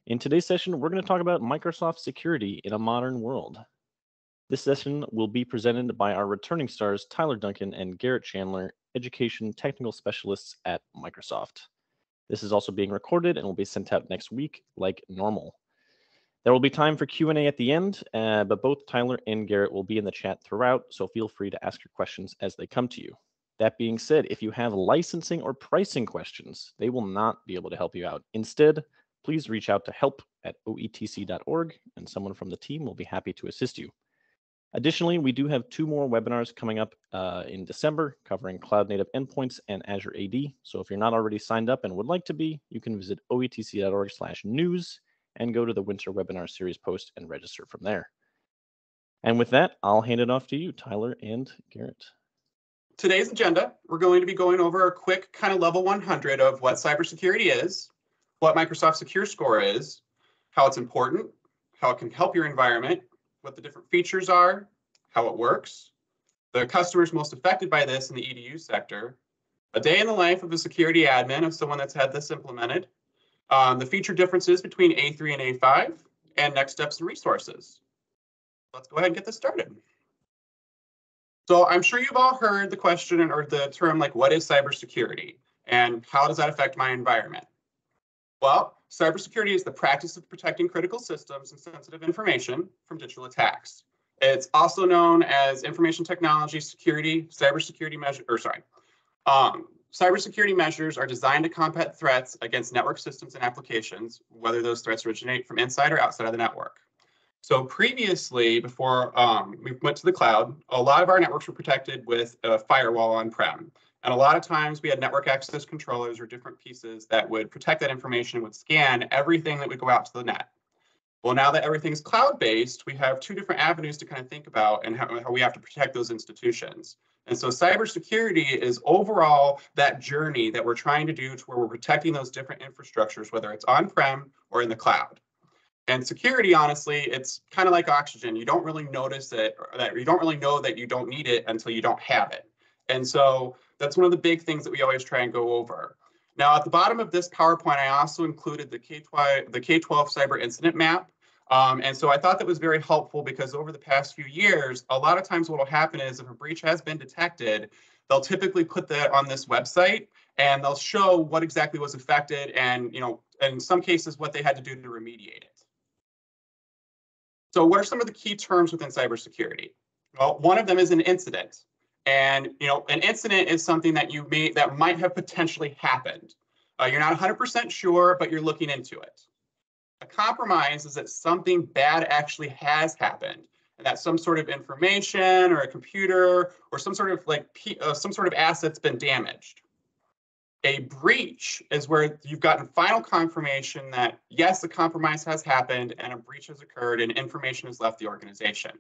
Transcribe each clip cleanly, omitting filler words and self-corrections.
In today's session, we're going to talk about Microsoft security in a modern world. This session will be presented by our returning stars, Tyler Duncan and Garrett Chandler, education technical specialists at Microsoft. This is also being recorded and will be sent out next week like normal. There will be time for Q&A at the end, but both Tyler and Garrett will be in the chat throughout, so feel free to ask your questions as they come to you. That being said, if you have licensing or pricing questions, they will not be able to help you out. Instead, please reach out to help@oetc.org, and someone from the team will be happy to assist you. Additionally, we do have 2 more webinars coming up in December covering cloud native endpoints and Azure AD. So if you're not already signed up and would like to be, you can visit oetc.org/news and go to the winter webinar series post and register from there. And with that, I'll hand it off to you, Tyler and Garrett. Today's agenda, we're going to be going over a quick kind of level 100 of what cybersecurity is, what Microsoft Secure Score is, how it's important, how it can help your environment, what the different features are, how it works, the customers most affected by this in the EDU sector, a day in the life of a security admin of someone that's had this implemented, the feature differences between A3 and A5, and next steps and resources. Let's go ahead and get this started. So I'm sure you've all heard the question or the term like, what is cybersecurity and how does that affect my environment? Well, cybersecurity is the practice of protecting critical systems and sensitive information from digital attacks. It's also known as information technology security, cybersecurity measures are designed to combat threats against network systems and applications, whether those threats originate from inside or outside of the network. So previously, before we went to the cloud, a lot of our networks were protected with a firewall on-prem. And a lot of times we had network access controllers or different pieces that would protect that information and would scan everything that would go out to the net. Well, now that everything's cloud-based, we have 2 different avenues to kind of think about and how we have to protect those institutions. And so cybersecurity is overall that journey that we're trying to do to where we're protecting those different infrastructures, whether it's on-prem or in the cloud. And security, honestly, it's kind of like oxygen. You don't really notice it, or that you don't really know that you don't need it until you don't have it. And so that's one of the big things that we always try and go over. Now, at the bottom of this PowerPoint, I also included the K-12 cyber incident map. And so I thought that was very helpful because over the past few years, a lot of times what will happen is if a breach has been detected, they'll typically put that on this website and they'll show what exactly was affected and, in some cases, what they had to do to remediate it. So what are some of the key terms within cybersecurity? Well, one of them is an incident. And an incident is something that that might have potentially happened. You're not 100% sure, but you're looking into it. A compromise is that something bad actually has happened, and that some sort of information or a computer or some sort of asset's been damaged. A breach is where you've gotten final confirmation that, yes, a compromise has happened and a breach has occurred and information has left the organization.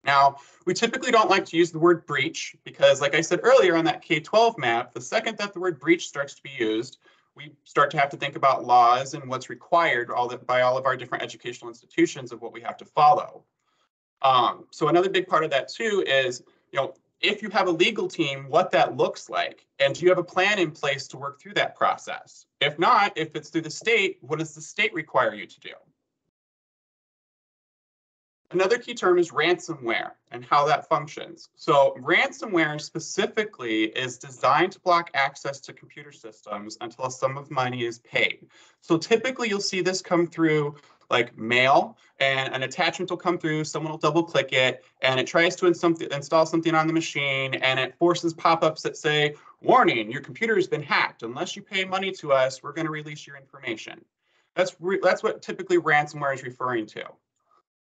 Now, we typically don't like to use the word breach because, like I said earlier on that K-12 map, the second that the word breach starts to be used, we start to have to think about laws and what's required by all of our different educational institutions of what we have to follow. So another big part of that too is, if you have a legal team, what that looks like, and do you have a plan in place to work through that process? If not, if it's through the state, what does the state require you to do? Another key term is ransomware and how that functions. So ransomware specifically is designed to block access to computer systems until a sum of money is paid. So typically you'll see this come through like mail, and an attachment will come through, someone will double click it, and it tries to install something on the machine, and it forces pop-ups that say, warning, your computer has been hacked. Unless you pay money to us, we're going to release your information. That's what typically ransomware is referring to.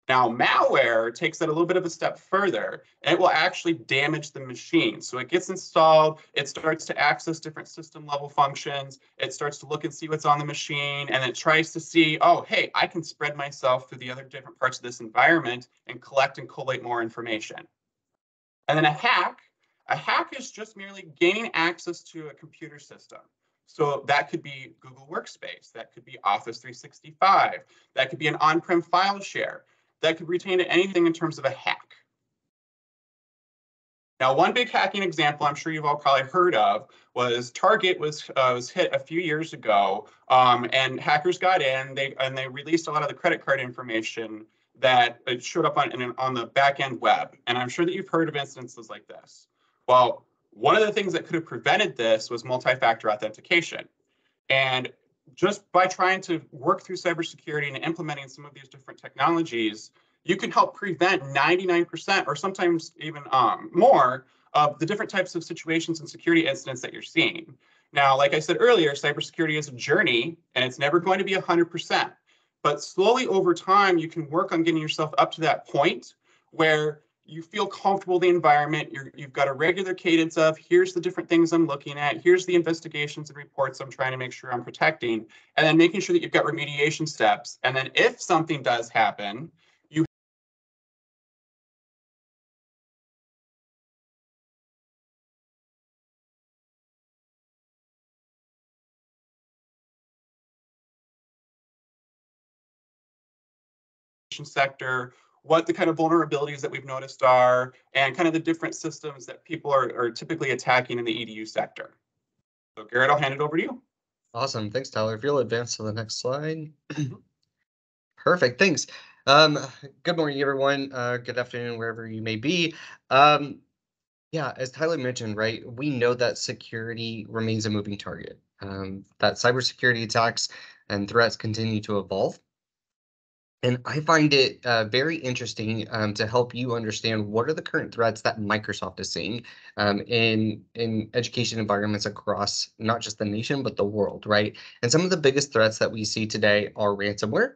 Now, malware takes that a little bit of a step further, and it will actually damage the machine. So it gets installed, it starts to access different system level functions, it starts to look and see what's on the machine, and it tries to see, oh, hey, I can spread myself through the other different parts of this environment and collect and collate more information. And then a hack is just merely gaining access to a computer system. So that could be Google Workspace, that could be Office 365, that could be an on-prem file share. That could pertain to anything in terms of a hack. Now, one big hacking example I'm sure you've all probably heard of was Target was hit a few years ago, and hackers got in. They released a lot of the credit card information that showed up on the back end web. And I'm sure that you've heard of instances like this. Well, one of the things that could have prevented this was multi-factor authentication. And just by trying to work through cybersecurity and implementing some of these different technologies, you can help prevent 99% or sometimes even more of the different types of situations and security incidents that you're seeing. Now, like I said earlier, cybersecurity is a journey and it's never going to be 100%. But slowly over time, you can work on getting yourself up to that point where you feel comfortable in the environment. You've got a regular cadence of here's the different things I'm looking at. Here's the investigations and reports I'm trying to make sure I'm protecting. And then making sure that you've got remediation steps. And then if something does happen, you sector, what the kind of vulnerabilities that we've noticed are, and kind of the different systems that people are typically attacking in the EDU sector. So Garrett, I'll hand it over to you. Awesome. Thanks, Tyler. If you'll advance to the next slide. Perfect. Thanks. Good morning, everyone. Good afternoon, wherever you may be. Yeah, as Tyler mentioned, right, we know that security remains a moving target, that cybersecurity attacks and threats continue to evolve. And I find it very interesting to help you understand what are the current threats that Microsoft is seeing in education environments across not just the nation, but the world, right? And some of the biggest threats that we see today are ransomware.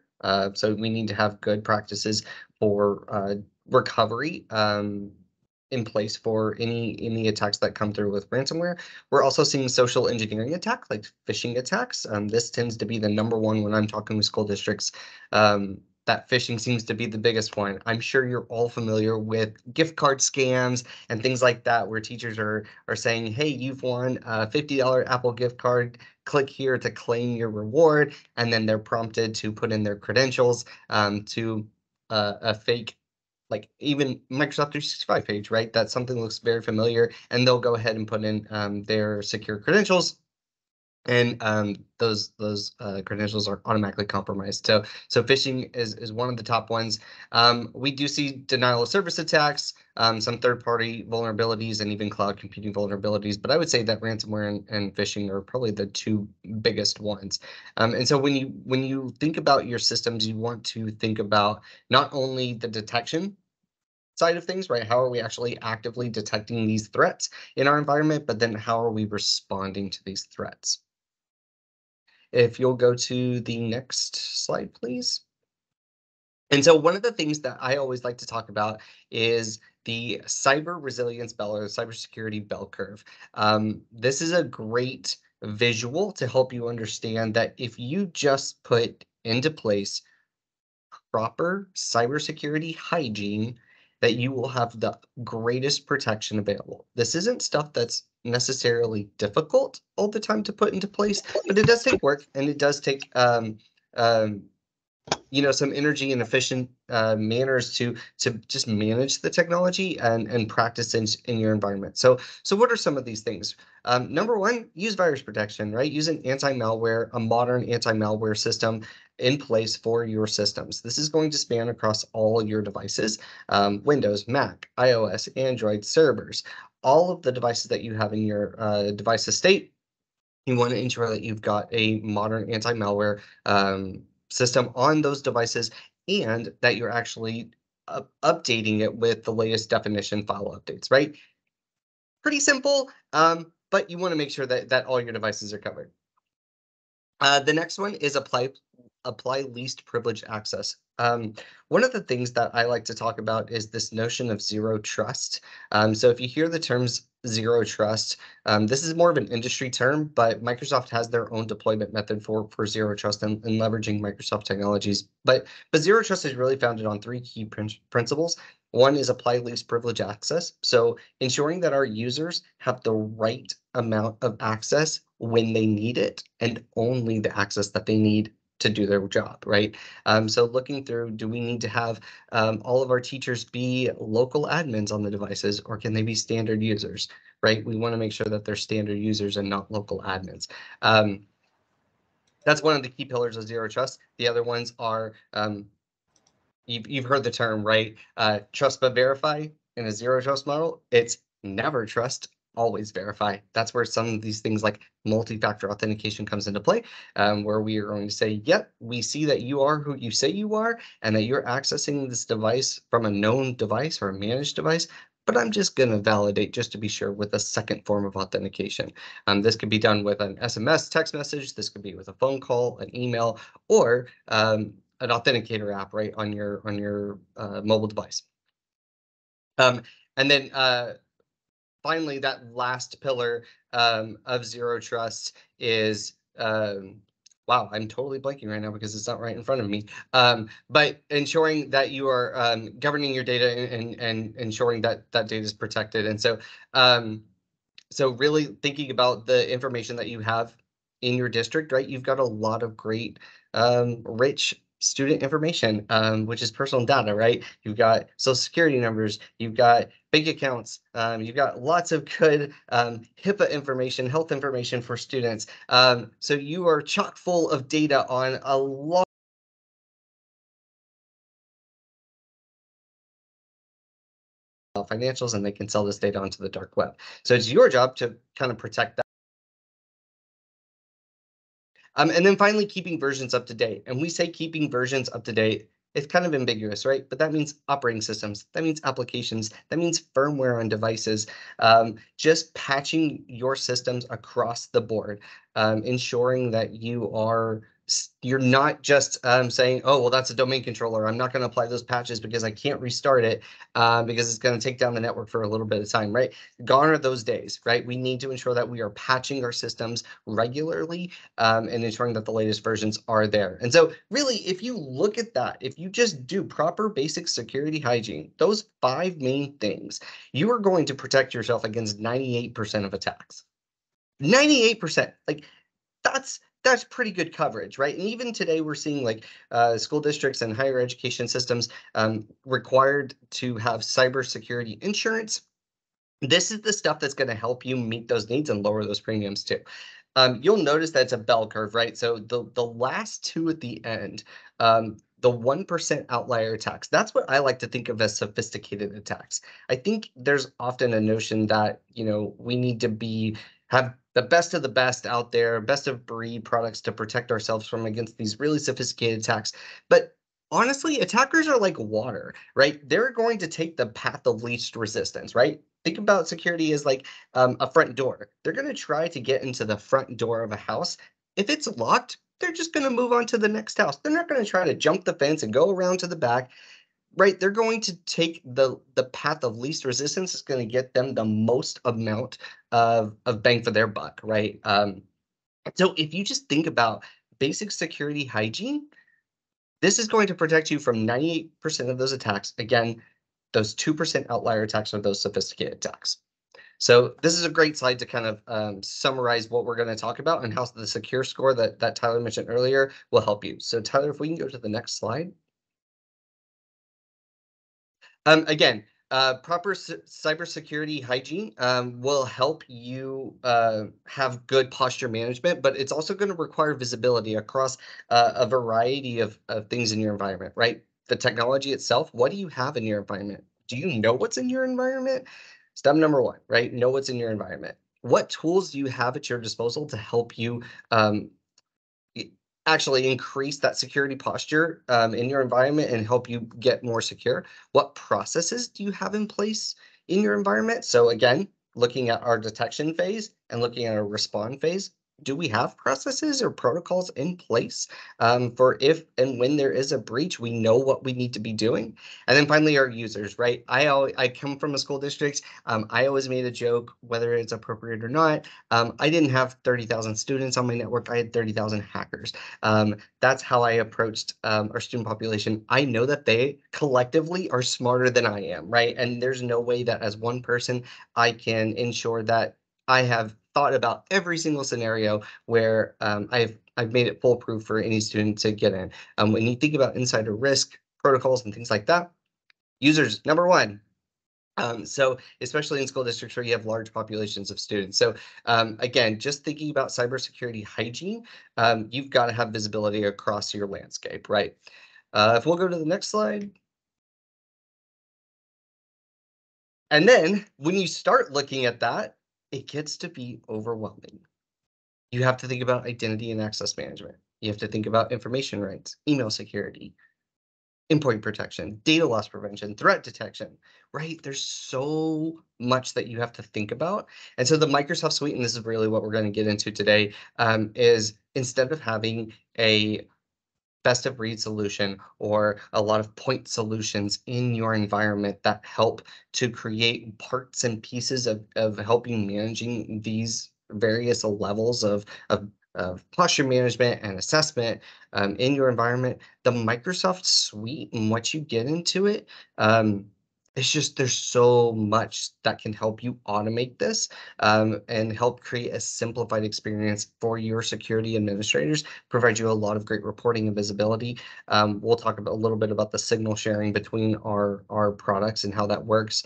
So we need to have good practices for recovery in place for any attacks that come through with ransomware. We're also seeing social engineering attacks like phishing attacks. This tends to be the number one when I'm talking with school districts. That phishing seems to be the biggest one. I'm sure you're all familiar with gift card scams and things like that, where teachers are saying, hey, you've won a $50 Apple gift card. Click here to claim your reward. And then they're prompted to put in their credentials to a fake, like even Microsoft 365 page, right? That something looks very familiar, and they'll go ahead and put in their secure credentials. And those credentials are automatically compromised. So phishing is one of the top ones. We do see denial of service attacks, some third-party vulnerabilities, and even cloud computing vulnerabilities. But I would say that ransomware and phishing are probably the two biggest ones. And so when you think about your systems, you want to think about not only the detection side of things, right? How are we actually actively detecting these threats in our environment? But then how are we responding to these threats? If you'll go to the next slide, please. And so one of the things that I always like to talk about is the cyber resilience bell or cybersecurity bell curve. This is a great visual to help you understand that if you just put into place proper cybersecurity hygiene, that you will have the greatest protection available. This isn't stuff that's necessarily difficult all the time to put into place, but it does take work, and it does take some energy and efficient manners to just manage the technology and practice in your environment. So what are some of these things? Number one, use virus protection, right? Use an anti-malware, a modern anti-malware system in place for your systems. This is going to span across all your devices, Windows, Mac, iOS, Android, servers, all of the devices that you have in your device estate. You want to ensure that you've got a modern anti-malware system on those devices, and that you're actually updating it with the latest definition file updates, right? Pretty simple, but you want to make sure that all your devices are covered. The next one is apply least privilege access. One of the things that I like to talk about is this notion of zero trust. So if you hear the terms zero trust, this is more of an industry term, but Microsoft has their own deployment method for zero trust and leveraging Microsoft technologies. But zero trust is really founded on three key principles. One is apply least privilege access. So ensuring that our users have the right amount of access when they need it, and only the access that they need to do their job, right? So looking through, do we need to have all of our teachers be local admins on the devices, or can they be standard users, right? We want to make sure that they're standard users and not local admins. That's one of the key pillars of Zero Trust. The other ones are, you've heard the term, right? Trust but verify. In a Zero Trust model, it's never trust, always verify. That's where some of these things like multi-factor authentication comes into play, where we are going to say, yep, we see that you are who you say you are, and that you're accessing this device from a known device or a managed device, but I'm just going to validate just to be sure with a second form of authentication. This could be done with an SMS text message. This could be with a phone call, an email, or an authenticator app, right, on your mobile device. And then finally, that last pillar of Zero Trust is, wow, I'm totally blanking right now because it's not right in front of me. But ensuring that you are governing your data and ensuring that that data is protected. And so, so really thinking about the information that you have in your district, right? You've got a lot of great, rich student information, which is personal data, right? You've got social security numbers, you've got bank accounts, you've got lots of good HIPAA information, health information for students. So you are chock full of data on a lot of financials, and they can sell this data onto the dark web. So it's your job to kind of protect that. And then finally, keeping versions up to date. And we say keeping versions up to date, it's kind of ambiguous, right? But that means operating systems, that means applications, that means firmware on devices, just patching your systems across the board, ensuring that you're not just saying, oh, well, that's a domain controller. I'm not going to apply those patches because I can't restart it because it's going to take down the network for a little bit of time, right? Gone are those days, right? We need to ensure that we are patching our systems regularly and ensuring that the latest versions are there. And so really, if you look at that, if you just do proper basic security hygiene, those 5 main things, you are going to protect yourself against 98% of attacks. 98%, like that's pretty good coverage, right? And even today, we're seeing like school districts and higher education systems required to have cybersecurity insurance. This is the stuff that's going to help you meet those needs and lower those premiums too. You'll notice that it's a bell curve, right? So the last two at the end, the 1% outlier attacks, that's what I like to think of as sophisticated attacks. I think there's often a notion that, you know, we need to have the best of the best out there, best of breed products to protect ourselves from against these really sophisticated attacks. But honestly, attackers are like water, right? They're going to take the path of least resistance, right? Think about security as like a front door. They're going to try to get into the front door of a house. If it's locked, they're just going to move on to the next house. They're not going to try to jump the fence and go around to the back, right? They're going to take the path of least resistance. It's going to get them the most amount of bang for their buck, right? So if you just think about basic security hygiene, this is going to protect you from 98% of those attacks. Again, those 2% outlier attacks are those sophisticated attacks. So this is a great slide to kind of summarize what we're going to talk about and how the secure score that Tyler mentioned earlier will help you. So Tyler, if we can go to the next slide. Again, proper cybersecurity hygiene will help you have good posture management, but it's also going to require visibility across a variety of things in your environment, right? The technology itself, what do you have in your environment? Do you know what's in your environment? Step number 1, right? Know what's in your environment. What tools do you have at your disposal to help you actually increase that security posture in your environment and help you get more secure? What processes do you have in place in your environment? So again, looking at our detection phase and looking at our respond phase, do we have processes or protocols in place for if and when there is a breach, we know what we need to be doing? And then finally, our users, right? I come from a school district. I always made a joke, whether it's appropriate or not. I didn't have 30,000 students on my network. I had 30,000 hackers. That's how I approached our student population. I know that they collectively are smarter than I am, right? And there's no way that as one person, I can ensure that I have thought about every single scenario where I've made it foolproof for any student to get in. When you think about insider risk protocols and things like that, users, number one. So especially in school districts where you have large populations of students. So again, just thinking about cybersecurity hygiene, you've got to have visibility across your landscape, right? If we'll go to the next slide. And then when you start looking at that, it gets to be overwhelming. You have to think about identity and access management. You have to think about information rights, email security, endpoint protection, data loss prevention, threat detection, right? There's so much that you have to think about. And so the Microsoft Suite, and this is really what we're going to get into today, is instead of having a best of breed solution or a lot of point solutions in your environment that help to create parts and pieces of helping managing these various levels of posture management and assessment in your environment, the Microsoft Suite and what you get into it, it's just there's so much that can help you automate this and help create a simplified experience for your security administrators, provide you a lot of great reporting and visibility. We'll talk about, a little bit about the signal sharing between our products and how that works.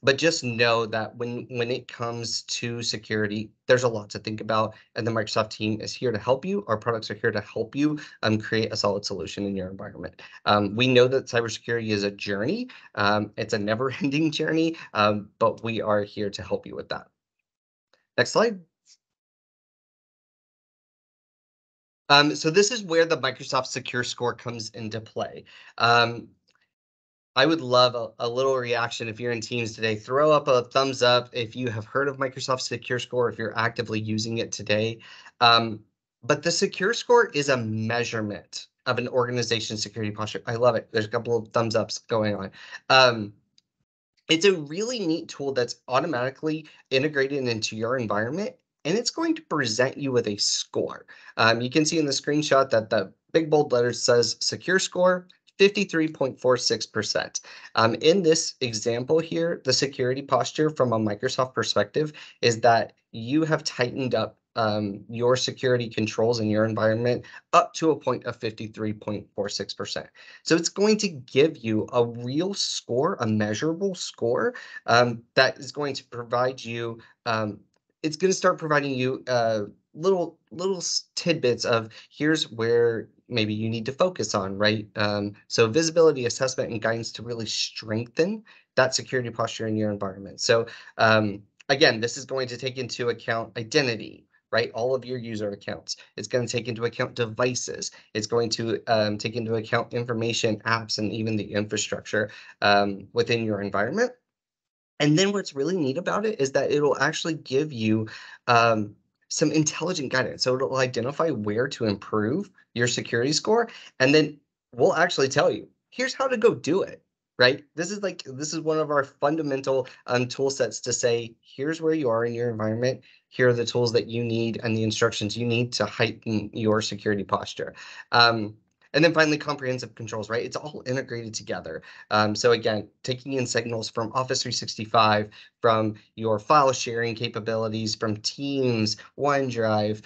But just know that when it comes to security, there's a lot to think about, and the Microsoft team is here to help you. Our products are here to help you create a solid solution in your environment. We know that cybersecurity is a journey. It's a never-ending journey, but we are here to help you with that. Next slide. So this is where the Microsoft Secure Score comes into play. I would love a little reaction if you're in Teams today. Throw up a thumbs up if you have heard of Microsoft Secure Score, if you're actively using it today. But the Secure Score is a measurement of an organization's security posture. I love it. There's a couple of thumbs ups going on. It's a really neat tool that's automatically integrated into your environment, and it's going to present you with a score. You can see in the screenshot that the big bold letters says Secure Score 53.46%. In this example here, the security posture from a Microsoft perspective is that you have tightened up your security controls in your environment up to a point of 53.46%. So it's going to give you a real score, a measurable score that is going to provide you, it's going to start providing you little tidbits of here's where maybe you need to focus on, right? So visibility, assessment, and guidance to really strengthen that security posture in your environment. So again, this is going to take into account identity, right? All of your user accounts. It's going to take into account devices. It's going to take into account information, apps, and even the infrastructure within your environment. And then what's really neat about it is that it'll actually give you some intelligent guidance. So it'll identify where to improve your security score, and then we'll actually tell you, here's how to go do it, right? This is one of our fundamental tool sets to say, here's where you are in your environment. Here are the tools that you need and the instructions you need to heighten your security posture. And then finally, comprehensive controls, right? It's all integrated together. So again, taking in signals from Office 365, from your file sharing capabilities, from Teams, OneDrive,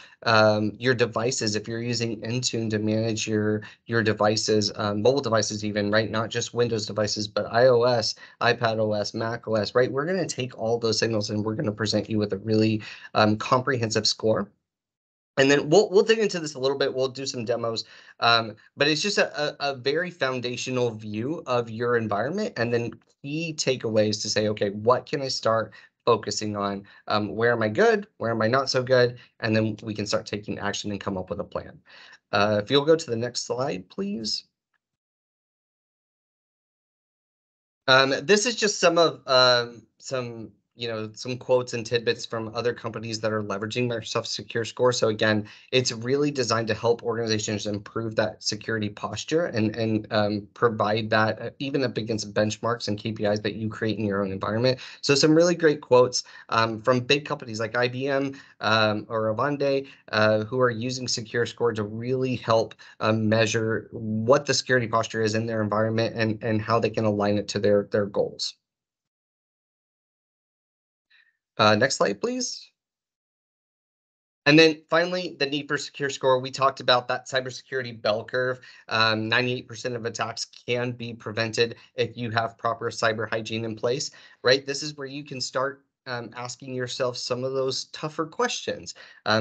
your devices, if you're using Intune to manage your devices, mobile devices even, right? Not just Windows devices, but iOS, iPadOS, macOS, right? We're going to take all those signals and we're going to present you with a really comprehensive score. And then we'll dig into this a little bit. We'll do some demos, but it's just a very foundational view of your environment, and then key takeaways to say, okay, what can I start focusing on? Where am I good? Where am I not so good? And then we can start taking action and come up with a plan. If you'll go to the next slide, please. This is just some of some quotes and tidbits from other companies that are leveraging Microsoft Secure Score. So again, it's really designed to help organizations improve that security posture and provide that even up against benchmarks and KPIs that you create in your own environment. So some really great quotes from big companies like IBM or Avante who are using Secure Score to really help measure what the security posture is in their environment and how they can align it to their goals. Next slide, please. And then finally, the need for secure score. We talked about that cybersecurity bell curve. 98% of attacks can be prevented if you have proper cyber hygiene in place, right? This is where you can start asking yourself some of those tougher questions.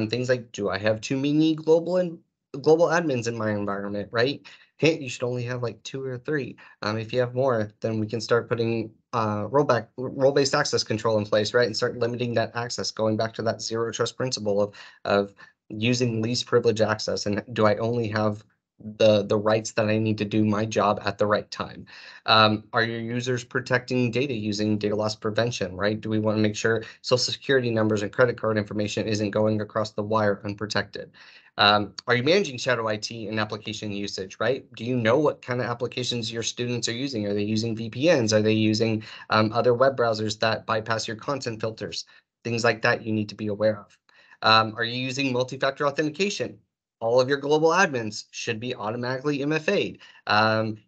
Things like, do I have too many global admins in my environment, right? Hey, you should only have like 2 or 3. If you have more, then we can start putting role-based access control in place, right? And start limiting that access, going back to that zero trust principle of using least privilege access. And do I only have the rights that I need to do my job at the right time? Are your users protecting data using data loss prevention, right? Do we want to make sure social security numbers and credit card information isn't going across the wire unprotected? Are you managing shadow IT and application usage, right? Do you know what kind of applications your students are using? Are they using VPNs? Are they using other web browsers that bypass your content filters? Things like that you need to be aware of. Are you using multi-factor authentication? All of your global admins should be automatically MFA'd.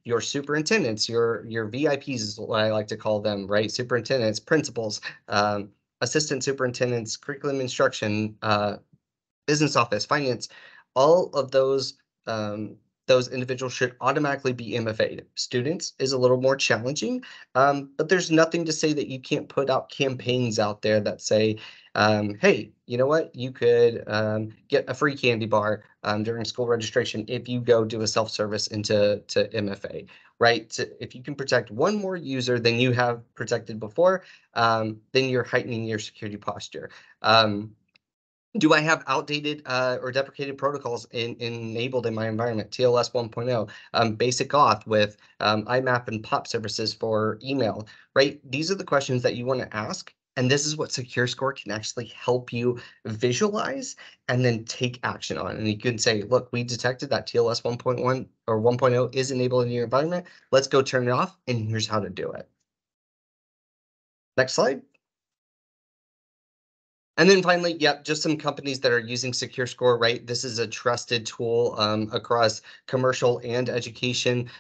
Your superintendents, your VIPs is what I like to call them, right? Superintendents, principals, assistant superintendents, curriculum instruction, business office, finance, all of those individuals should automatically be MFA'd. Students is a little more challenging, but there's nothing to say that you can't put out campaigns out there that say, hey, you know what? You could get a free candy bar during school registration if you go do a self-service into MFA, right? So if you can protect one more user than you have protected before, then you're heightening your security posture. Do I have outdated or deprecated protocols enabled in my environment? TLS 1.0, basic auth with IMAP and POP services for email, right? These are the questions that you want to ask. And this is what Secure Score can actually help you visualize and then take action on. And you can say, look, we detected that TLS 1.1 or 1.0 is enabled in your environment. Let's go turn it off. And here's how to do it. Next slide. And then finally, yeah, just some companies that are using Secure Score, right? This is a trusted tool across commercial and education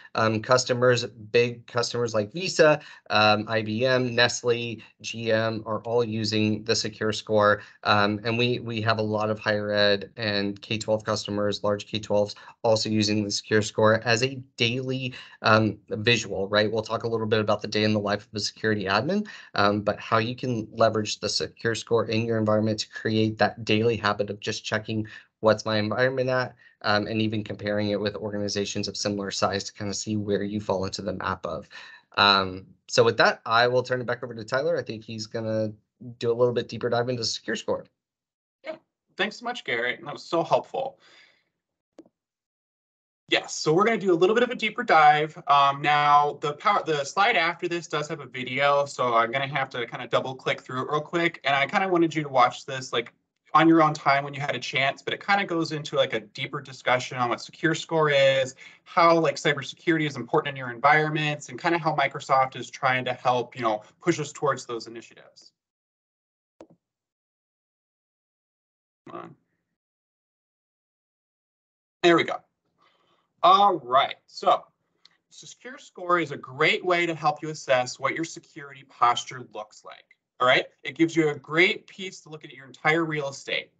customers. Big customers like Visa, IBM, Nestle, GM are all using the Secure Score. And we have a lot of higher ed and K-12 customers, large K-12s, also using the Secure Score as a daily visual, right? We'll talk a little bit about the day in the life of a security admin, but how you can leverage the Secure Score in your environment to create that daily habit of just checking what's my environment at, and even comparing it with organizations of similar size to kind of see where you fall into the map of. So with that, I will turn it back over to Tyler. I think he's going to do a little bit deeper dive into Secure Score. Yeah, thanks so much, Garrett. That was so helpful. Yes, so we're going to do a little bit of a deeper dive. Now, the slide after this does have a video, so I'm going to have to kind of double click through it real quick. And I kind of wanted you to watch this like on your own time when you had a chance, but it kind of goes into like a deeper discussion on what Secure Score is, how like cybersecurity is important in your environments, and kind of how Microsoft is trying to help, push us towards those initiatives. Come on. There we go. All right, so Secure Score is a great way to help you assess what your security posture looks like. All right, it gives you a great piece to look at your entire real estate.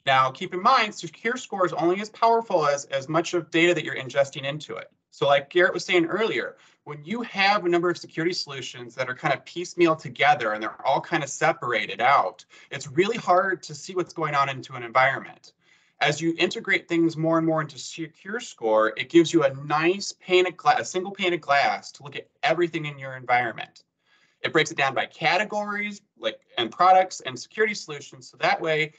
Now, keep in mind, Secure Score is only as powerful as much of data that you're ingesting into it. So like Garrett was saying earlier, when you have a number of security solutions that are kind of piecemeal together and they're all kind of separated out, it's really hard to see what's going on into an environment. As you integrate things more and more into Secure Score, it gives you a nice a single pane of glass to look at everything in your environment. It breaks it down by categories, and products and security solutions. So that way,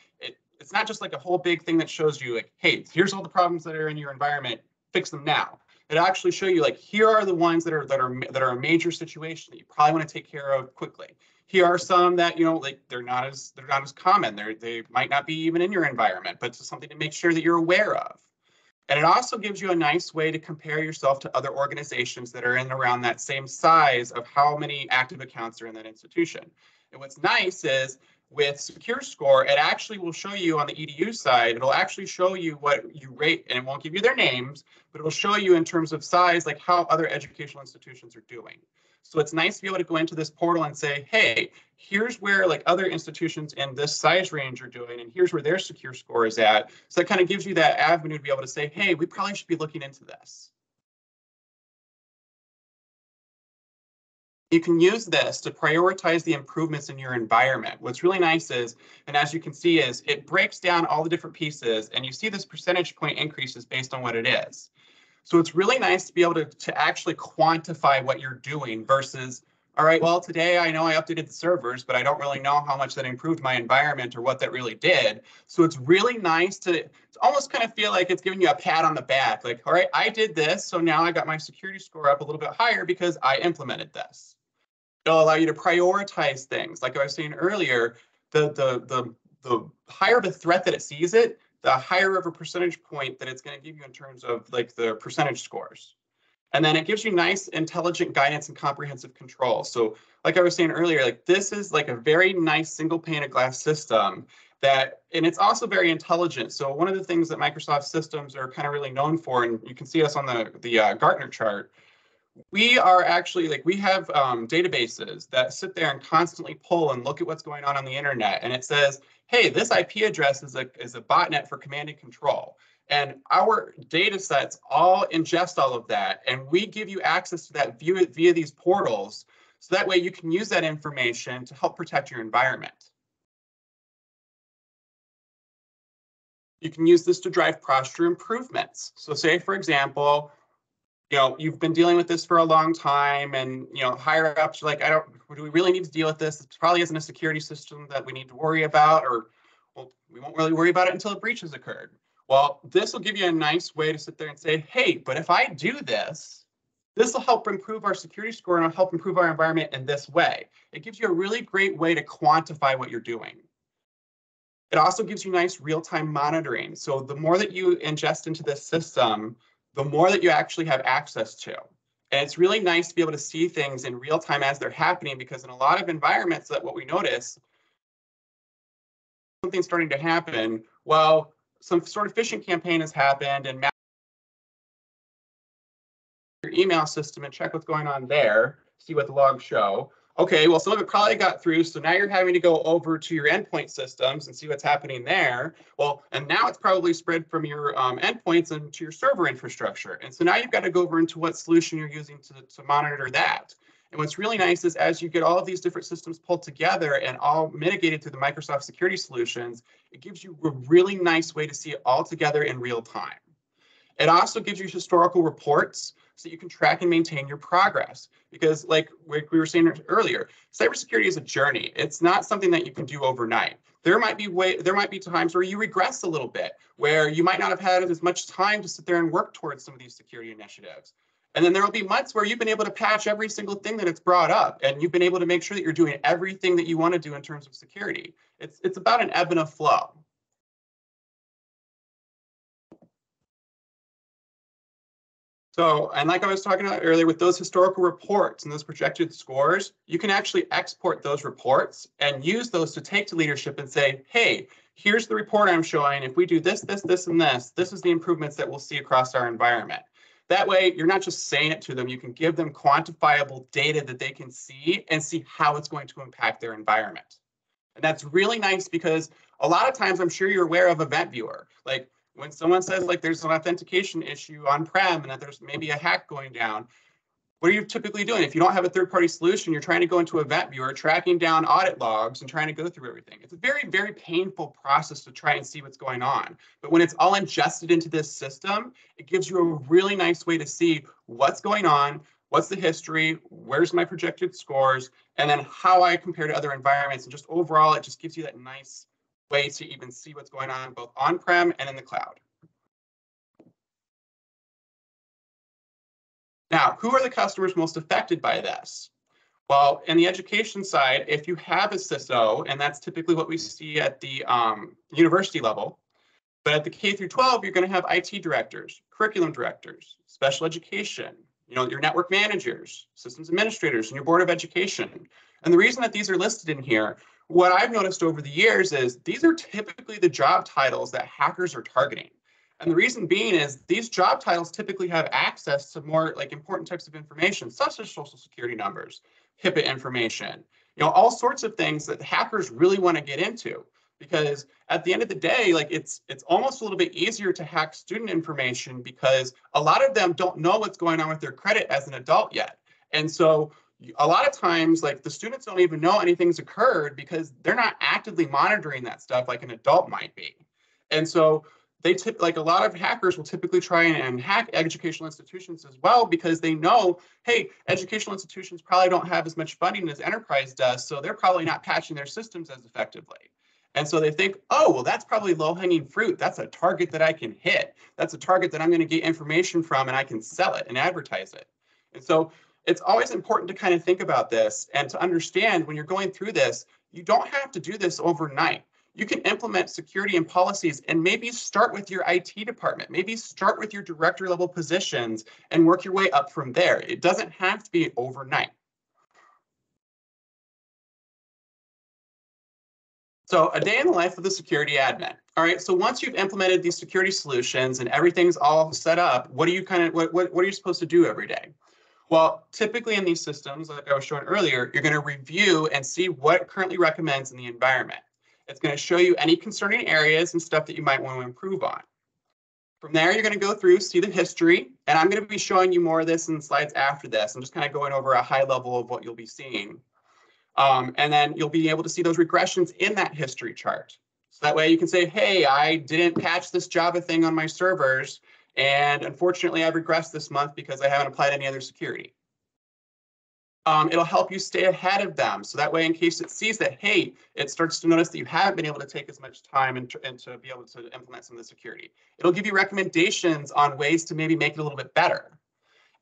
it's not just like a whole big thing that shows you like, hey, here's all the problems that are in your environment, fix them now. It actually show you like, here are the ones that are a major situation that you probably want to take care of quickly. Here are some that, they're not as common. They might not be even in your environment, but it's something to make sure that you're aware of. And it also gives you a nice way to compare yourself to other organizations that are in and around that same size of how many active accounts are in that institution. And what's nice is with Secure Score, it actually will show you on the EDU side, it'll actually show you what you rate, and it won't give you their names, but it'll show you in terms of size, like how other educational institutions are doing. So it's nice to be able to go into this portal and say, hey, here's where like other institutions in this size range are doing, and here's where their Secure Score is at. So that kind of gives you that avenue to be able to say, hey, we probably should be looking into this. You can use this to prioritize the improvements in your environment. What's really nice is, and as you can see, is it breaks down all the different pieces, and you see this percentage point increases based on what it is. So it's really nice to be able to actually quantify what you're doing versus, all right, well, today I know I updated the servers, but I don't really know how much that improved my environment or what that really did. So it's really nice to almost kind of feel like it's giving you a pat on the back, like, all right, I did this, so now I got my security score up a little bit higher because I implemented this. It'll allow you to prioritize things. Like I was saying earlier, the higher the threat that it sees it, the higher of a percentage point that it's going to give you in terms of like the percentage scores. And then it gives you nice, intelligent guidance and comprehensive control. So like I was saying earlier, like this is like a very nice single pane of glass system that, and it's also very intelligent. So one of the things that Microsoft systems are kind of really known for, and you can see us on the Gartner chart, we are actually like, we have databases that sit there and constantly pull and look at what's going on the internet. And it says, hey, this IP address is a botnet for command and control. And our data sets all ingest all of that. And we give you access to that via these portals. So that way you can use that information to help protect your environment. You can use this to drive posture improvements. So say, for example, you've been dealing with this for a long time, and higher ups are like, do we really need to deal with this? It probably isn't a security system that we need to worry about, or well, we won't really worry about it until a breach has occurred. Well, this will give you a nice way to sit there and say, hey, but if I do this, this will help improve our security score and it'll help improve our environment in this way. It gives you a really great way to quantify what you're doing. It also gives you nice real-time monitoring. So the more that you ingest into this system, the more that you actually have access to. And it's really nice to be able to see things in real time as they're happening, because in a lot of environments, that what we notice, something's starting to happen. Well, some sort of phishing campaign has happened, and your email system and check what's going on there, see what the logs show. Okay, well, some of it probably got through, so now you're having to go over to your endpoint systems and see what's happening there. Well, and now it's probably spread from your endpoints into your server infrastructure. And so now you've got to go over into what solution you're using to monitor that. And what's really nice is as you get all of these different systems pulled together and all mitigated through the Microsoft security solutions, it gives you a really nice way to see it all together in real time. It also gives you historical reports so you can track and maintain your progress. Because like we were saying earlier, cybersecurity is a journey. It's not something that you can do overnight. There might be times where you regress a little bit, where you might not have had as much time to sit there and work towards some of these security initiatives. And then there will be months where you've been able to patch every single thing that it's brought up, and you've been able to make sure that you're doing everything that you want to do in terms of security. It's about an ebb and a flow. So, and like I was talking about earlier, with those historical reports and those projected scores, you can actually export those reports and use those to take to leadership and say, hey, here's the report I'm showing. If we do this, this, this, and this is the improvements that we'll see across our environment. That way, you're not just saying it to them, you can give them quantifiable data that they can see and see how it's going to impact their environment. And that's really nice because a lot of times, I'm sure you're aware of Event Viewer. Like, when someone says like there's an authentication issue on-prem and that there's maybe a hack going down, what are you typically doing? If you don't have a third-party solution, you're trying to go into Event Viewer, tracking down audit logs and trying to go through everything. It's a very, very painful process to try and see what's going on. But when it's all ingested into this system, it gives you a really nice way to see what's going on, what's the history, where's my projected scores, and then how I compare to other environments. And just overall, it just gives you that nice way to even see what's going on both on-prem and in the cloud. Now, who are the customers most affected by this? Well, in the education side, if you have a CISO, and that's typically what we see at the university level, but at the K through 12, you're going to have IT directors, curriculum directors, special education, your network managers, systems administrators, and your board of education. And the reason that these are listed in here, what I've noticed over the years is these are typically the job titles that hackers are targeting. And the reason being is these job titles typically have access to more like important types of information, such as social security numbers, HIPAA information, all sorts of things that hackers really want to get into. Because at the end of the day, like it's almost a little bit easier to hack student information because a lot of them don't know what's going on with their credit as an adult yet. And so a lot of times, like the students don't even know anything's occurred because they're not actively monitoring that stuff like an adult might be. And so like a lot of hackers will typically try and hack educational institutions as well because they know, hey, educational institutions probably don't have as much funding as enterprise does, so they're probably not patching their systems as effectively. And so they think, oh, well, that's probably low-hanging fruit. That's a target that I can hit. That's a target that I'm going to get information from and I can sell it and advertise it. And so it's always important to kind of think about this and to understand when you're going through this, you don't have to do this overnight. You can implement security and policies and maybe start with your IT department, maybe start with your director level positions and work your way up from there. It doesn't have to be overnight. So a day in the life of the security admin. All right, so once you've implemented these security solutions and everything's all set up, what are you supposed to do every day? Well, typically in these systems, like I was showing earlier, you're going to review and see what it currently recommends in the environment. It's going to show you any concerning areas and stuff that you might want to improve on. From there, you're going to go through, see the history, and I'm going to be showing you more of this in slides after this. I'm just kind of going over a high level of what you'll be seeing. And then you'll be able to see those regressions in that history chart. So that way you can say, hey, I didn't patch this Java thing on my servers, and unfortunately I've regressed this month because I haven't applied any other security. It'll help you stay ahead of them. So that way, in case it sees that, hey, it starts to notice that you haven't been able to take as much time and to be able to implement some of the security. It'll give you recommendations on ways to maybe make it a little bit better.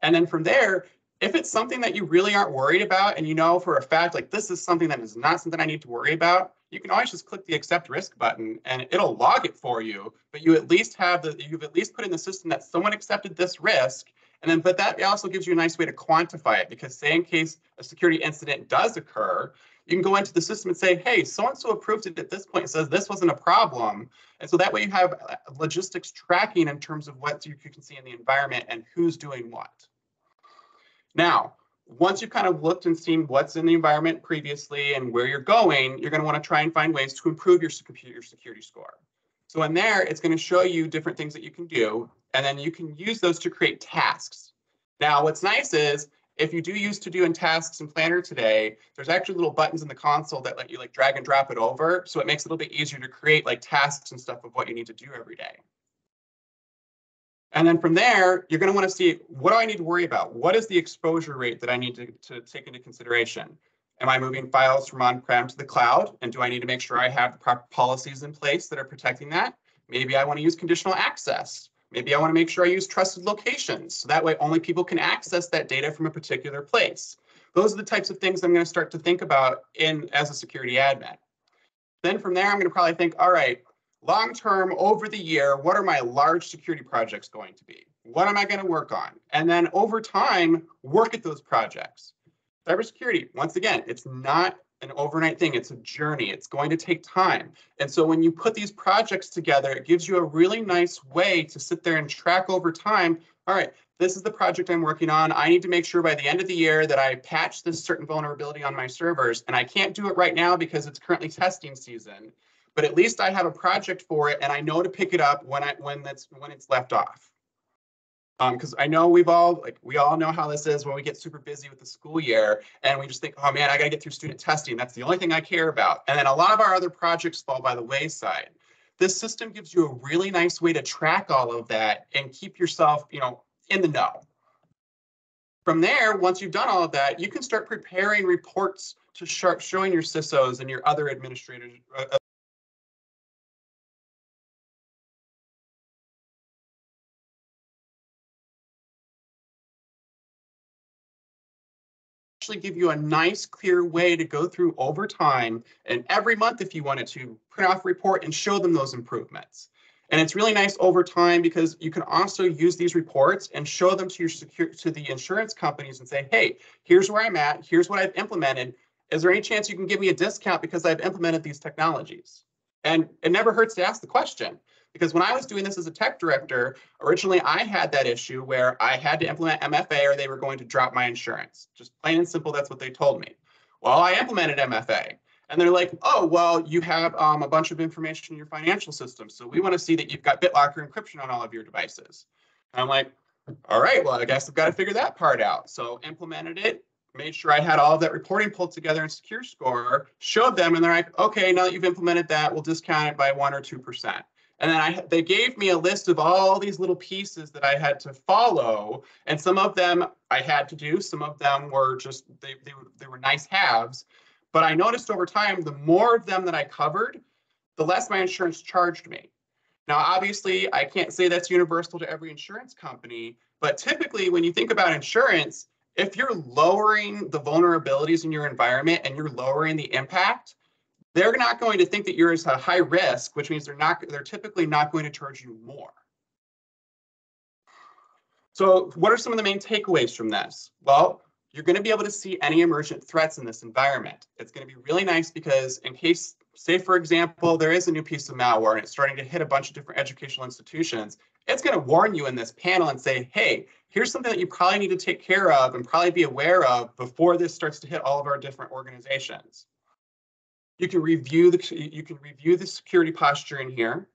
And then from there, if it's something that you really aren't worried about and you know for a fact, like this is something that is not something I need to worry about, you can always just click the accept risk button and it'll log it for you, but you've at least put in the system that someone accepted this risk. And then, but that also gives you a nice way to quantify it because say in case a security incident does occur, you can go into the system and say, hey, so-and-so approved it at this point, says this wasn't a problem. And so that way you have logistics tracking in terms of what you can see in the environment and who's doing what. Now, once you've kind of looked and seen what's in the environment previously and where you're going, you're going to want to try and find ways to improve your security score. So in there, it's going to show you different things that you can do, and then you can use those to create tasks. Now, what's nice is if you do use To Do and Tasks in Planner today, there's actually little buttons in the console that let you like drag and drop it over. So it makes it a little bit easier to create like tasks and stuff of what you need to do every day. And then from there, you're going to want to see, what do I need to worry about? What is the exposure rate that I need to take into consideration? Am I moving files from on-prem to the cloud? And do I need to make sure I have the proper policies in place that are protecting that? Maybe I want to use conditional access. Maybe I want to make sure I use trusted locations. So that way only people can access that data from a particular place. Those are the types of things I'm going to start to think about as a security admin. Then from there, I'm going to probably think, all right, long-term, over the year, what are my large security projects going to be? What am I going to work on? And then over time, work at those projects. Cybersecurity, once again, it's not an overnight thing. It's a journey. It's going to take time. And so when you put these projects together, it gives you a really nice way to sit there and track over time. All right, this is the project I'm working on. I need to make sure by the end of the year that I patch this certain vulnerability on my servers. And I can't do it right now because it's currently testing season. But at least I have a project for it and I know to pick it up when it's left off. Because I know we all know how this is when we get super busy with the school year and we just think, oh man, I got to get through student testing. That's the only thing I care about. And then a lot of our other projects fall by the wayside. This system gives you a really nice way to track all of that and keep yourself, in the know. From there, once you've done all of that, you can start preparing reports to showing your CISOs and your other administrators. Give you a nice, clear way to go through over time and every month if you wanted to print off a report and show them those improvements. And it's really nice over time because you can also use these reports and show them to the insurance companies and say, hey, here's where I'm at, here's what I've implemented. is there any chance you can give me a discount because I've implemented these technologies? And it never hurts to ask the question, because when I was doing this as a tech director, originally I had that issue where I had to implement MFA or they were going to drop my insurance. Just plain and simple, that's what they told me. Well, I implemented MFA. And they're like, oh, well, you have a bunch of information in your financial system. So we want to see that you've got BitLocker encryption on all of your devices. And I'm like, all right, well, I guess I've got to figure that part out. So implemented it, made sure I had all of that reporting pulled together in Secure Score, showed them, and they're like, okay, now that you've implemented that, we'll discount it by 1 or 2%. And then they gave me a list of all these little pieces that I had to follow. And some of them I had to do, some of them were just, they were nice haves. But I noticed over time, the more of them that I covered, the less my insurance charged me. Now, obviously, I can't say that's universal to every insurance company, but typically when you think about insurance, if you're lowering the vulnerabilities in your environment and you're lowering the impact, they're not going to think that you're as a high risk, which means they're typically not going to charge you more. So what are some of the main takeaways from this? Well, you're going to be able to see any emergent threats in this environment. It's going to be really nice because in case, say for example, there is a new piece of malware and it's starting to hit a bunch of different educational institutions, it's going to warn you in this panel and say, hey, here's something that you probably need to take care of and probably be aware of before this starts to hit all of our different organizations. You can review the security posture in here.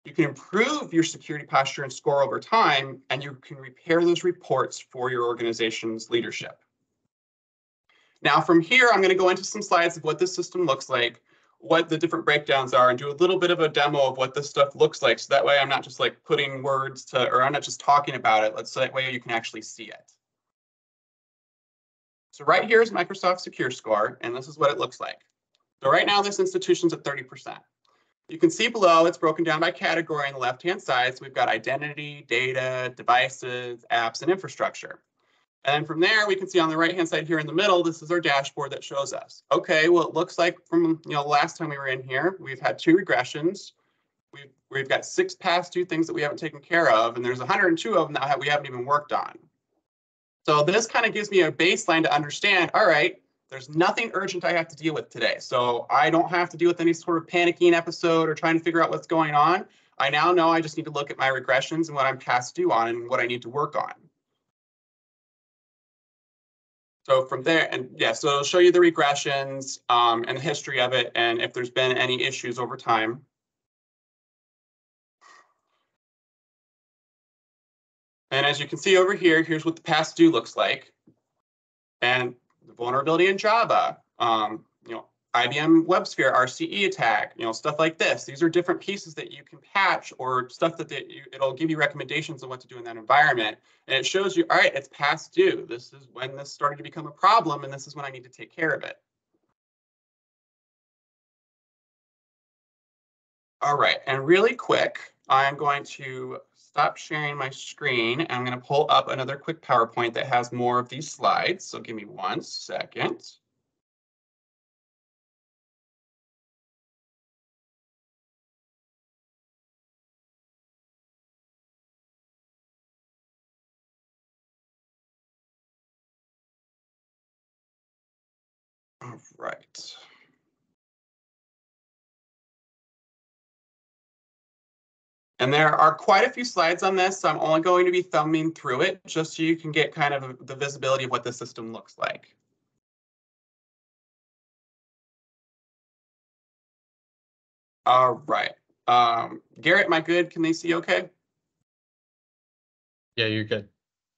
You can improve your security posture and score over time, and you can repair those reports for your organization's leadership. Now from here, I'm going to go into some slides of what this system looks like, what the different breakdowns are, and do a little bit of a demo of what this stuff looks like. So that way I'm not just like putting words to, or I'm not just talking about it. So that way you can actually see it. So right here is Microsoft Secure Score, and this is what it looks like. So right now this institution's at 30%. You can see below it's broken down by category on the left-hand side. So we've got identity, data, devices, apps, and infrastructure. And then from there, we can see on the right-hand side here in the middle, this is our dashboard that shows us. Okay, well, it looks like from the last time we were in here, we've had 2 regressions. We've got 6 past due things that we haven't taken care of, and there's 102 of them that we haven't even worked on. So this kind of gives me a baseline to understand, all right, there's nothing urgent I have to deal with today. So I don't have to deal with any sort of panicking episode or trying to figure out what's going on. I now know I just need to look at my regressions and what I'm past due on and what I need to work on. So from there, and yeah, so it'll show you the regressions and the history of it and if there's been any issues over time. And as you can see over here, here's what the past due looks like. And the vulnerability in Java, IBM WebSphere RCE attack, stuff like this. These are different pieces that you can patch or stuff that it'll give you recommendations on what to do in that environment. And it shows you, all right, it's past due. This is when this started to become a problem, and this is when I need to take care of it. All right, and really quick, I'm going to stop sharing my screen, and I'm going to pull up another quick PowerPoint that has more of these slides. So give me 1 second. All right. And there are quite a few slides on this, so I'm only going to be thumbing through it just so you can get kind of the visibility of what the system looks like. All right. Garrett, am I good? Can they see okay? Yeah, you're good.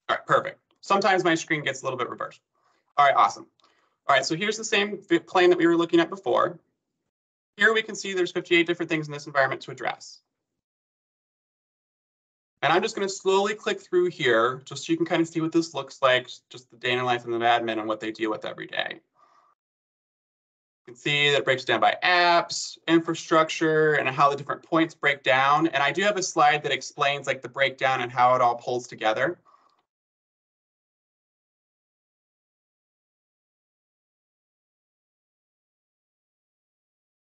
All right, perfect. Sometimes my screen gets a little bit reversed. All right, awesome. All right, so here's the same plane that we were looking at before. Here we can see there's 58 different things in this environment to address. And I'm just going to slowly click through here just so you can kind of see what this looks like, just the day in the life of an admin and what they deal with every day. You can see that it breaks down by apps, infrastructure, and how the different points break down. And I do have a slide that explains like the breakdown and how it all pulls together.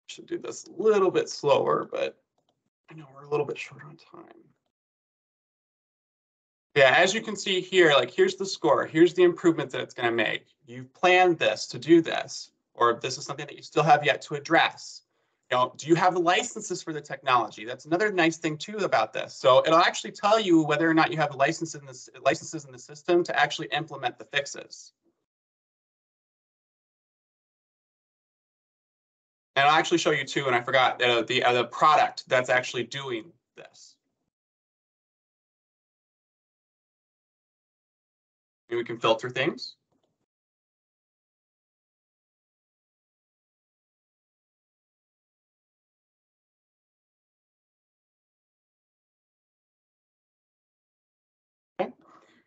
Should do this a little bit slower, but I know we're a little bit short on time. Yeah, as you can see here, like here's the score, here's the improvement that it's going to make. You've planned this to do this. or this is something that you still have yet to address. Do you have the licenses for the technology? That's another nice thing too about this. So it'll actually tell you whether or not you have the licenses in the system to actually implement the fixes. And I'll actually show you too, and I forgot the product that's actually doing this. And we can filter things. Okay.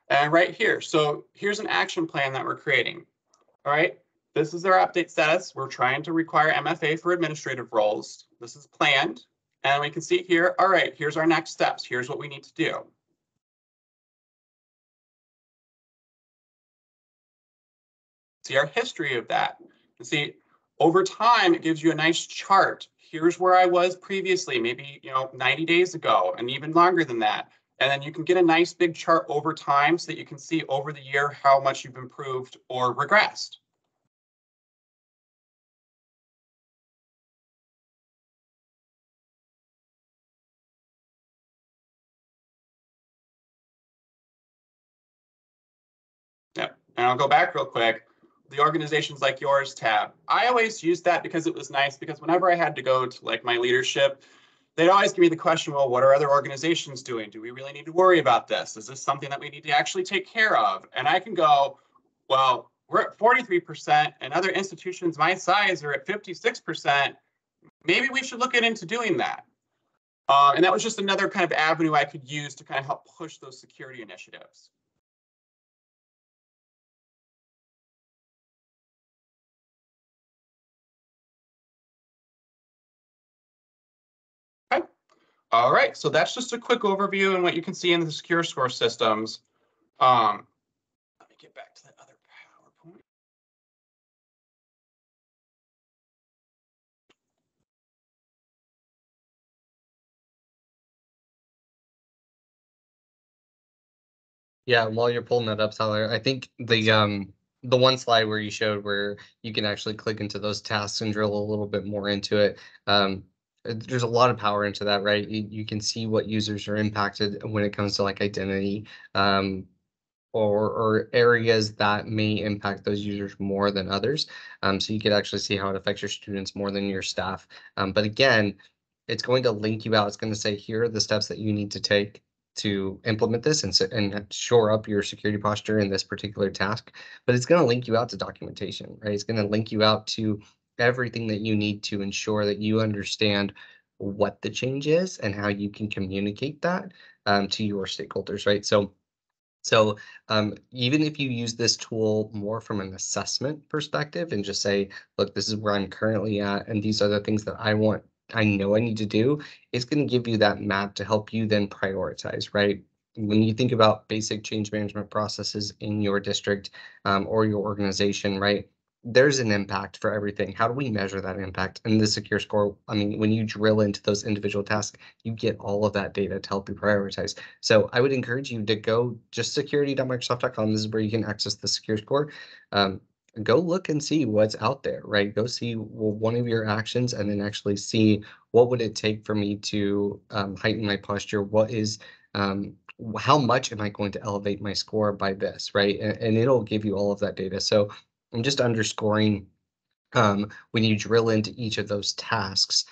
And right here, so here's an action plan that we're creating. All right, this is our update status. We're trying to require MFA for administrative roles. This is planned. And we can see here, all right, here's our next steps. Here's what we need to do. See our history of that. You see, over time, it gives you a nice chart. Here's where I was previously, maybe 90 days ago, and even longer than that. And then you can get a nice big chart over time so that you can see over the year how much you've improved or regressed. Yep, and I'll go back real quick. The organizations like yours tab. I always used that because it was nice, because whenever I had to go to like my leadership, they'd always give me the question, well, what are other organizations doing? Do we really need to worry about this? Is this something that we need to actually take care of? And I can go, well, we're at 43% and other institutions my size are at 56%. Maybe we should look into doing that. And that was just another kind of avenue I could use to kind of help push those security initiatives. Okay. All right, so that's just a quick overview and what you can see in the secure score systems. Let me get back to that other PowerPoint. Yeah, while you're pulling that up, Tyler, I think the one slide where you showed where you can actually click into those tasks and drill a little bit more into it. There's a lot of power into that, right? You can see what users are impacted when it comes to like identity, or areas that may impact those users more than others. So you could actually see how it affects your students more than your staff. But again, it's going to link you out. It's going to say, here are the steps that you need to take to implement this and shore up your security posture in this particular task. But it's going to link you out to documentation, right? It's going to link you out to everything that you need to ensure that you understand what the change is and how you can communicate that to your stakeholders, right? So even if you use this tool more from an assessment perspective and just say, look, this is where I'm currently at, and these are the things that I know I need to do, it's going to give you that map to help you then prioritize, right? When you think about basic change management processes in your district or your organization, right? There's an impact for everything. How do we measure that impact? And the secure score, I mean, when you drill into those individual tasks, you get all of that data to help you prioritize. So I would encourage you to go just security.microsoft.com. This is where you can access the secure score. Go look and see what's out there, right? Go see one of your actions and then actually see what would it take for me to heighten my posture. What is how much am I going to elevate my score by this, right? And it'll give you all of that data. So I'm just underscoring when you drill into each of those tasks,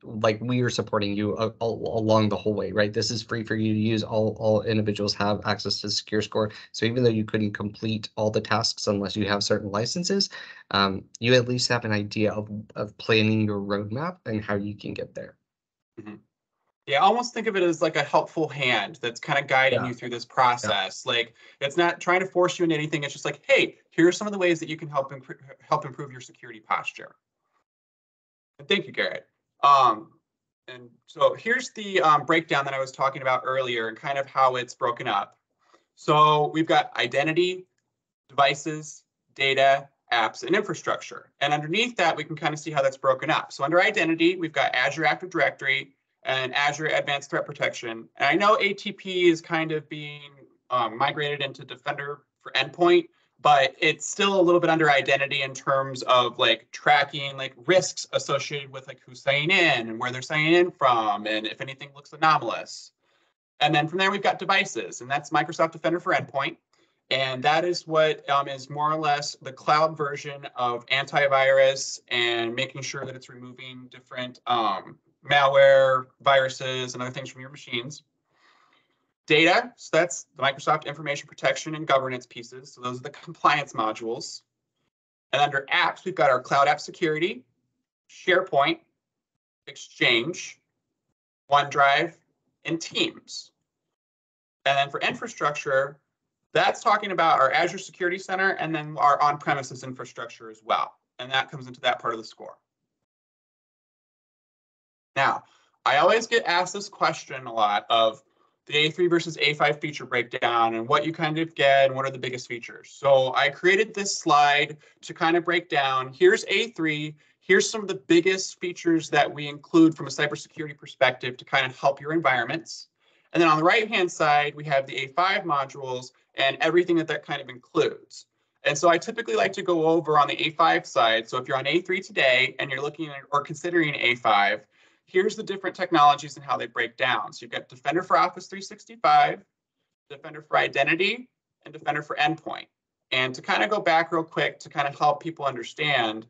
like we are supporting you along the whole way, right? This is free for you to use. All individuals have access to secure score. So even though you couldn't complete all the tasks unless you have certain licenses, you at least have an idea of planning your roadmap and how you can get there. Mm-hmm. Yeah, almost think of it as like a helpful hand that's kind of guiding you through this process. Yeah. Like, it's not trying to force you into anything. It's just like, hey, here are some of the ways that you can help improve your security posture. And thank you, Garrett. And so here's the breakdown that I was talking about earlier and kind of how it's broken up. So we've got identity, devices, data, apps, and infrastructure. And underneath that, we can kind of see how that's broken up. So under identity, we've got Azure Active Directory and Azure Advanced Threat Protection. And I know ATP is kind of being migrated into Defender for Endpoint, but it's still a little bit under identity in terms of like tracking like risks associated with like who's signing in and where they're signing in from, and if anything looks anomalous. And then from there, we've got devices, and that's Microsoft Defender for Endpoint. And that is what is more or less the cloud version of antivirus and making sure that it's removing different malware, viruses, and other things from your machines. Data, so that's the Microsoft Information Protection and Governance pieces. So those are the compliance modules. And under apps, we've got our Cloud App Security, SharePoint, Exchange, OneDrive, and Teams. And then for infrastructure, that's talking about our Azure Security Center and then our on-premises infrastructure as well. And that comes into that part of the score. Now, I always get asked this question a lot of the A3 versus A5 feature breakdown and what you kind of get and what are the biggest features. So I created this slide to kind of break down, here's A3, here's some of the biggest features that we include from a cybersecurity perspective to kind of help your environments. And then on the right-hand side, we have the A5 modules and everything that that kind of includes. And so I typically like to go over on the A5 side. So if you're on A3 today and you're looking at or considering A5, here's the different technologies and how they break down. So you've got Defender for Office 365, Defender for Identity, and Defender for Endpoint. And to kind of go back real quick to kind of help people understand,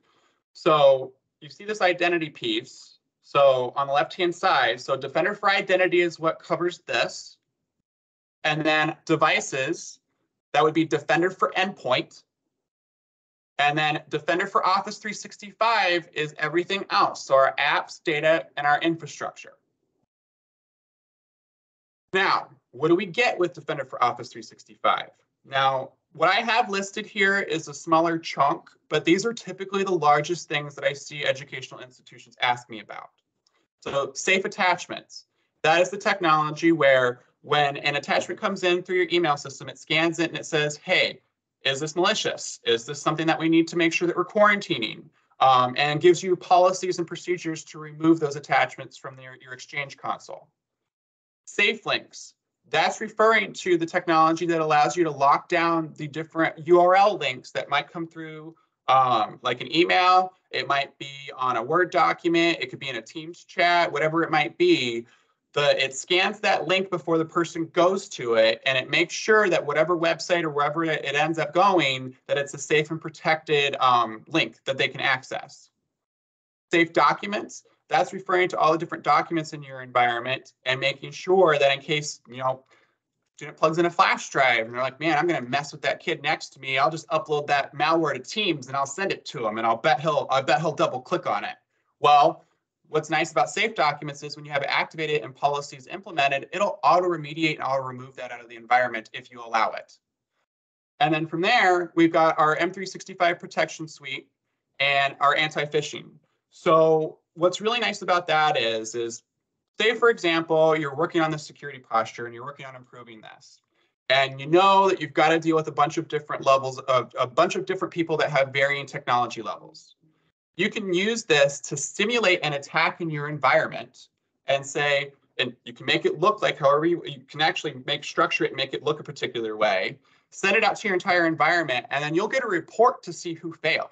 so you see this identity piece. So on the left-hand side, so Defender for Identity is what covers this. And then devices, that would be Defender for Endpoint. And then Defender for Office 365 is everything else. So our apps, data, and our infrastructure. Now, what do we get with Defender for Office 365? Now, what I have listed here is a smaller chunk, but these are typically the largest things that I see educational institutions ask me about. So safe attachments. That is the technology where when an attachment comes in through your email system, it scans it and it says, hey, is this malicious? Is this something that we need to make sure that we're quarantining? And gives you policies and procedures to remove those attachments from your Exchange console. Safe links. That's referring to the technology that allows you to lock down the different URL links that might come through like an email. It might be on a Word document. It could be in a Teams chat, whatever it might be. It scans that link before the person goes to it, and it makes sure that whatever website or wherever it ends up going, that it's a safe and protected link that they can access. Safe documents, that's referring to all the different documents in your environment and making sure that in case, student plugs in a flash drive and they're like, man, I'm going to mess with that kid next to me. I'll just upload that malware to Teams and I'll send it to him and I bet he'll double click on it. Well, what's nice about safe documents is when you have it activated and policies implemented, it'll auto-remediate and auto-remove that out of the environment if you allow it. And then from there, we've got our M365 protection suite and our anti-phishing. So what's really nice about that is say, for example, you're working on the security posture and you're working on improving this. And you know that you've got to deal with a bunch of different levels of a bunch of different people that have varying technology levels. You can use this to simulate an attack in your environment and say, and you can make it look like however you can actually structure it and make it look a particular way, send it out to your entire environment, and then you'll get a report to see who failed.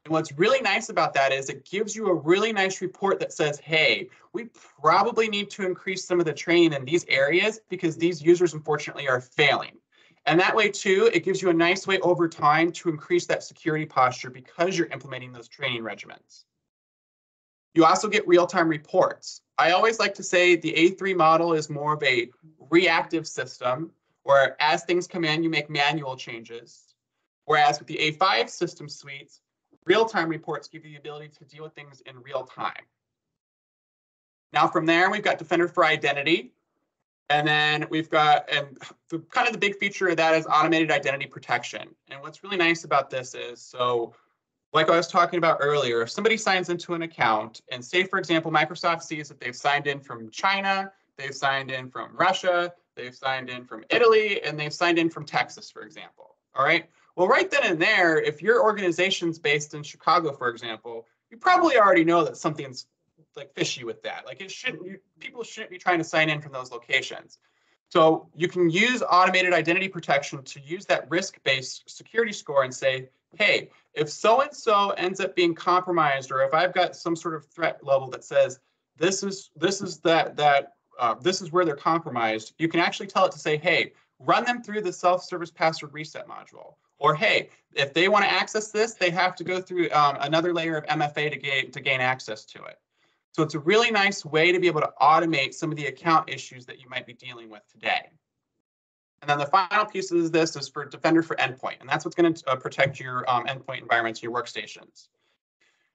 And what's really nice about that is it gives you a really nice report that says, hey, we probably need to increase some of the training in these areas because these users, unfortunately, are failing. And that way, too, it gives you a nice way over time to increase that security posture because you're implementing those training regimens. You also get real-time reports. I always like to say the A3 model is more of a reactive system, where as things come in, you make manual changes. Whereas with the A5 system suites, real-time reports give you the ability to deal with things in real time. Now from there, we've got Defender for Identity. And then we've got, and kind of the big feature of that is automated identity protection. And what's really nice about this is, so like I was talking about earlier, if somebody signs into an account and say, for example, Microsoft sees that they've signed in from China, they've signed in from Russia, they've signed in from Italy, and they've signed in from Texas, for example. All right. Well, right then and there, if your organization's based in Chicago, for example, you probably already know that something's like fishy with that. Like people shouldn't be trying to sign in from those locations. So you can use automated identity protection to use that risk-based security score and say, hey, if so-and-so ends up being compromised, or if I've got some sort of threat level that says this is where they're compromised, you can actually tell it to say, hey, run them through the self-service password reset module. Or hey, if they want to access this, they have to go through another layer of MFA to gain access to it. So it's a really nice way to be able to automate some of the account issues that you might be dealing with today. And then the final piece of this is for Defender for Endpoint, and that's what's going to protect your endpoint environments, your workstations.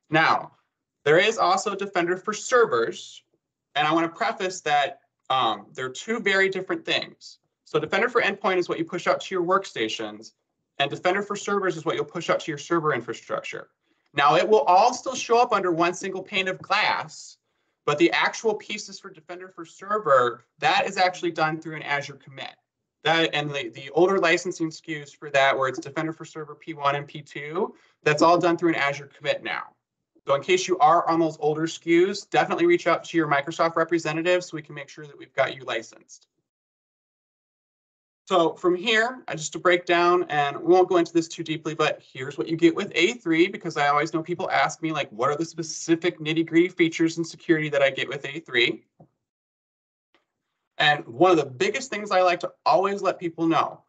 Now, there is also Defender for Servers, and I want to preface that they're two very different things. So Defender for Endpoint is what you push out to your workstations, and Defender for Servers is what you'll push out to your server infrastructure. Now, it will all still show up under one single pane of glass, but the actual pieces for Defender for Server, that is actually done through an Azure commit. That and the older licensing SKUs for that, where it's Defender for Server P1 and P2, that's all done through an Azure commit now. So in case you are on those older SKUs, definitely reach out to your Microsoft representative so we can make sure that we've got you licensed. So from here, just to break down, and we won't go into this too deeply, but here's what you get with A3, because I always know people ask me, like, what are the specific nitty-gritty features and security that I get with A3? And one of the biggest things I like to always let people know,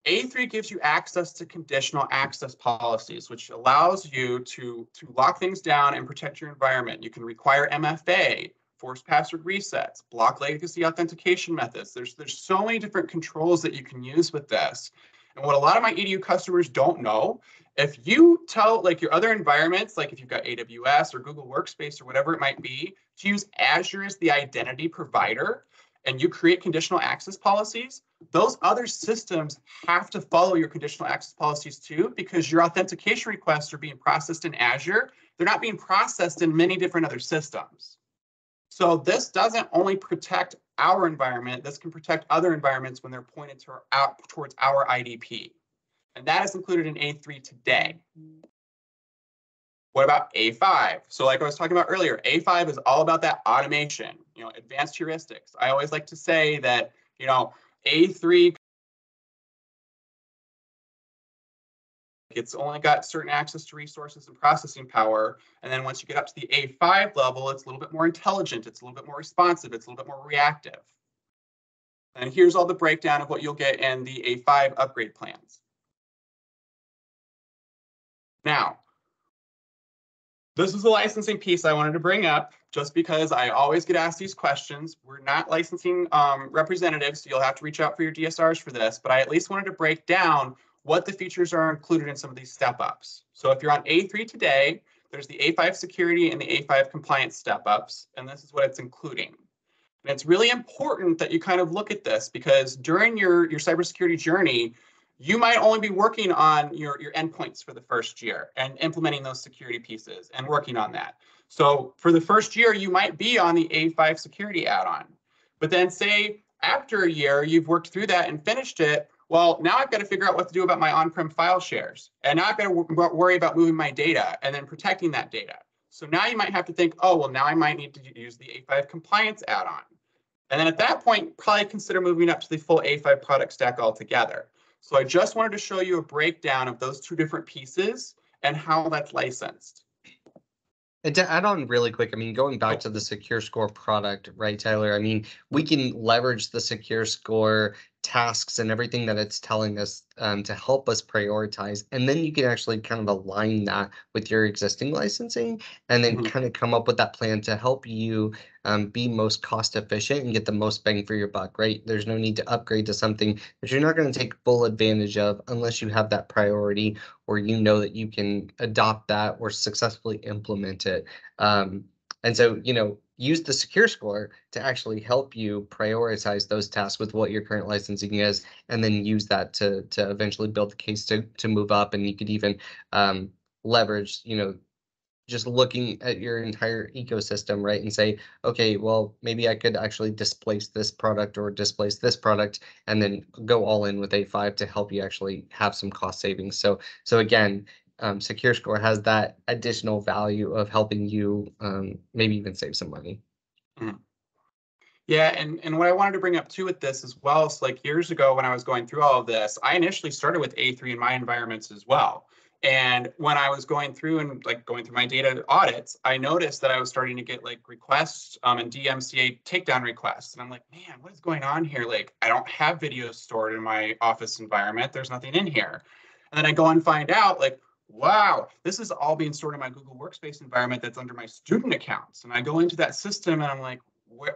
A3 gives you access to conditional access policies, which allows you to lock things down and protect your environment. You can require MFA, force password resets, block legacy authentication methods. There's so many different controls that you can use with this. And what a lot of my EDU customers don't know, if you tell like your other environments, like if you've got AWS or Google Workspace or whatever it might be, to use Azure as the identity provider, and you create conditional access policies, those other systems have to follow your conditional access policies too, because your authentication requests are being processed in Azure. They're not being processed in many different other systems. So this doesn't only protect our environment, this can protect other environments when they're pointed towards our IDP. And that is included in A3 today. What about A5? So like I was talking about earlier, A5 is all about that automation, advanced heuristics. I always like to say that, A3, it's only got certain access to resources and processing power. And then once you get up to the A5 level, it's a little bit more intelligent. It's a little bit more responsive. It's a little bit more reactive. And here's all the breakdown of what you'll get in the A5 upgrade plans. Now, this is the licensing piece I wanted to bring up, just because I always get asked these questions. We're not licensing representatives, so you'll have to reach out for your DSRs for this, but I at least wanted to break down what the features are included in some of these step-ups. So if you're on A3 today, there's the A5 security and the A5 compliance step-ups, and this is what it's including. And it's really important that you kind of look at this, because during your cybersecurity journey, you might only be working on your endpoints for the first year and implementing those security pieces and working on that. So for the first year, you might be on the A5 security add-on. But then say after a year, you've worked through that and finished it, well, now I've got to figure out what to do about my on-prem file shares. And now I've got to worry about moving my data and then protecting that data. So now you might have to think, oh, well, now I might need to use the A5 compliance add-on. And then at that point, probably consider moving up to the full A5 product stack altogether. So I just wanted to show you a breakdown of those two different pieces and how that's licensed. And to add on really quick, I mean, going back to the Secure Score product, right, Tyler? I mean, we can leverage the Secure Score tasks and everything that it's telling us to help us prioritize. And then you can actually kind of align that with your existing licensing and then kind of come up with that plan to help you be most cost efficient and get the most bang for your buck, right? There's no need to upgrade to something that you're not going to take full advantage of unless you have that priority or you know that you can adopt that or successfully implement it. And so, use the Secure Score to actually help you prioritize those tasks with what your current licensing is, and then use that to eventually build the case to move up. And you could even leverage, just looking at your entire ecosystem, right, and say, okay, well, maybe I could actually displace this product or displace this product, and then go all in with A5 to help you actually have some cost savings. So again, Secure Score has that additional value of helping you maybe even save some money. Yeah, and what I wanted to bring up too with this as well is like years ago when I was going through all of this, I initially started with A3 in my environments as well. And when I was going through and like going through my data audits, I noticed that I was starting to get like requests and DMCA takedown requests. And I'm like, man, what is going on here? Like, I don't have videos stored in my office environment. There's nothing in here. And then I go and find out like, wow, this is all being stored in my Google Workspace environment that's under my student accounts. And I go into that system and I'm like,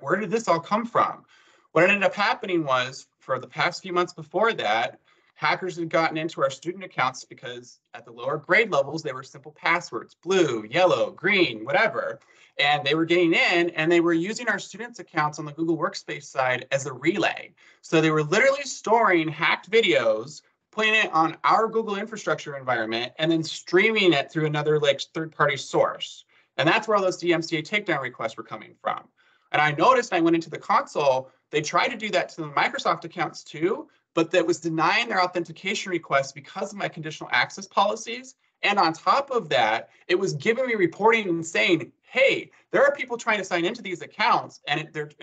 where did this all come from? What ended up happening was for the past few months before that, hackers had gotten into our student accounts because at the lower grade levels, they were simple passwords, blue, yellow, green, whatever. And they were getting in and they were using our students' accounts on the Google Workspace side as a relay. So they were literally storing hacked videos, putting it on our Google infrastructure environment, and then streaming it through another like third-party source. And that's where all those DMCA takedown requests were coming from. And I noticed I went into the console, they tried to do that to the Microsoft accounts too, but that was denying their authentication requests because of my conditional access policies. And on top of that, it was giving me reporting and saying, hey, there are people trying to sign into these accounts and there's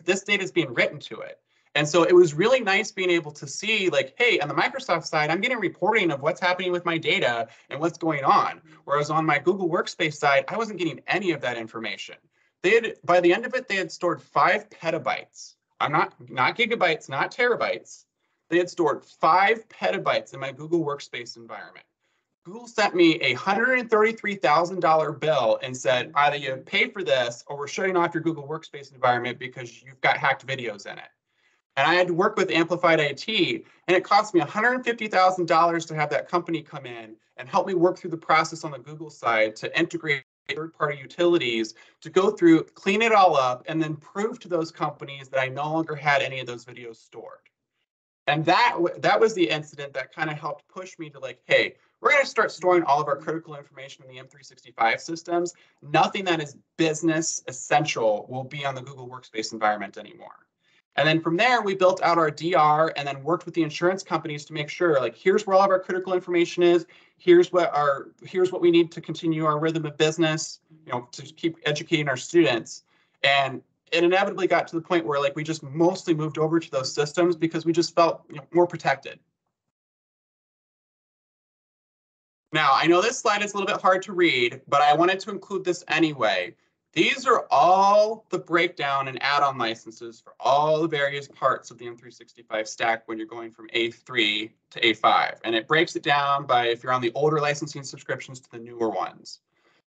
this data is being written to it. And so it was really nice being able to see like, hey, on the Microsoft side, I'm getting reporting of what's happening with my data and what's going on. Whereas on my Google Workspace side, I wasn't getting any of that information. By the end of it, they had stored 5 petabytes. I'm not gigabytes, not terabytes. They had stored 5 petabytes in my Google Workspace environment. Google sent me a $133,000 bill and said, either you pay for this or we're shutting off your Google Workspace environment because you've got hacked videos in it. And I had to work with Amplified IT, and it cost me $150,000 to have that company come in and help me work through the process on the Google side to integrate third-party utilities to go through, clean it all up, and then prove to those companies that I no longer had any of those videos stored. And that was the incident that kind of helped push me to like, hey, we're going to start storing all of our critical information in the M365 systems. Nothing that is business essential will be on the Google Workspace environment anymore. And then from there, we built out our DR and then worked with the insurance companies to make sure, like, here's where all of our critical information is. Here's what we need to continue our rhythm of business, to keep educating our students. And it inevitably got to the point where, like, we just mostly moved over to those systems because we just felt more protected. Now, I know this slide is a little bit hard to read, but I wanted to include this anyway. These are all the breakdown and add-on licenses for all the various parts of the M365 stack when you're going from A3 to A5. And it breaks it down by if you're on the older licensing subscriptions to the newer ones.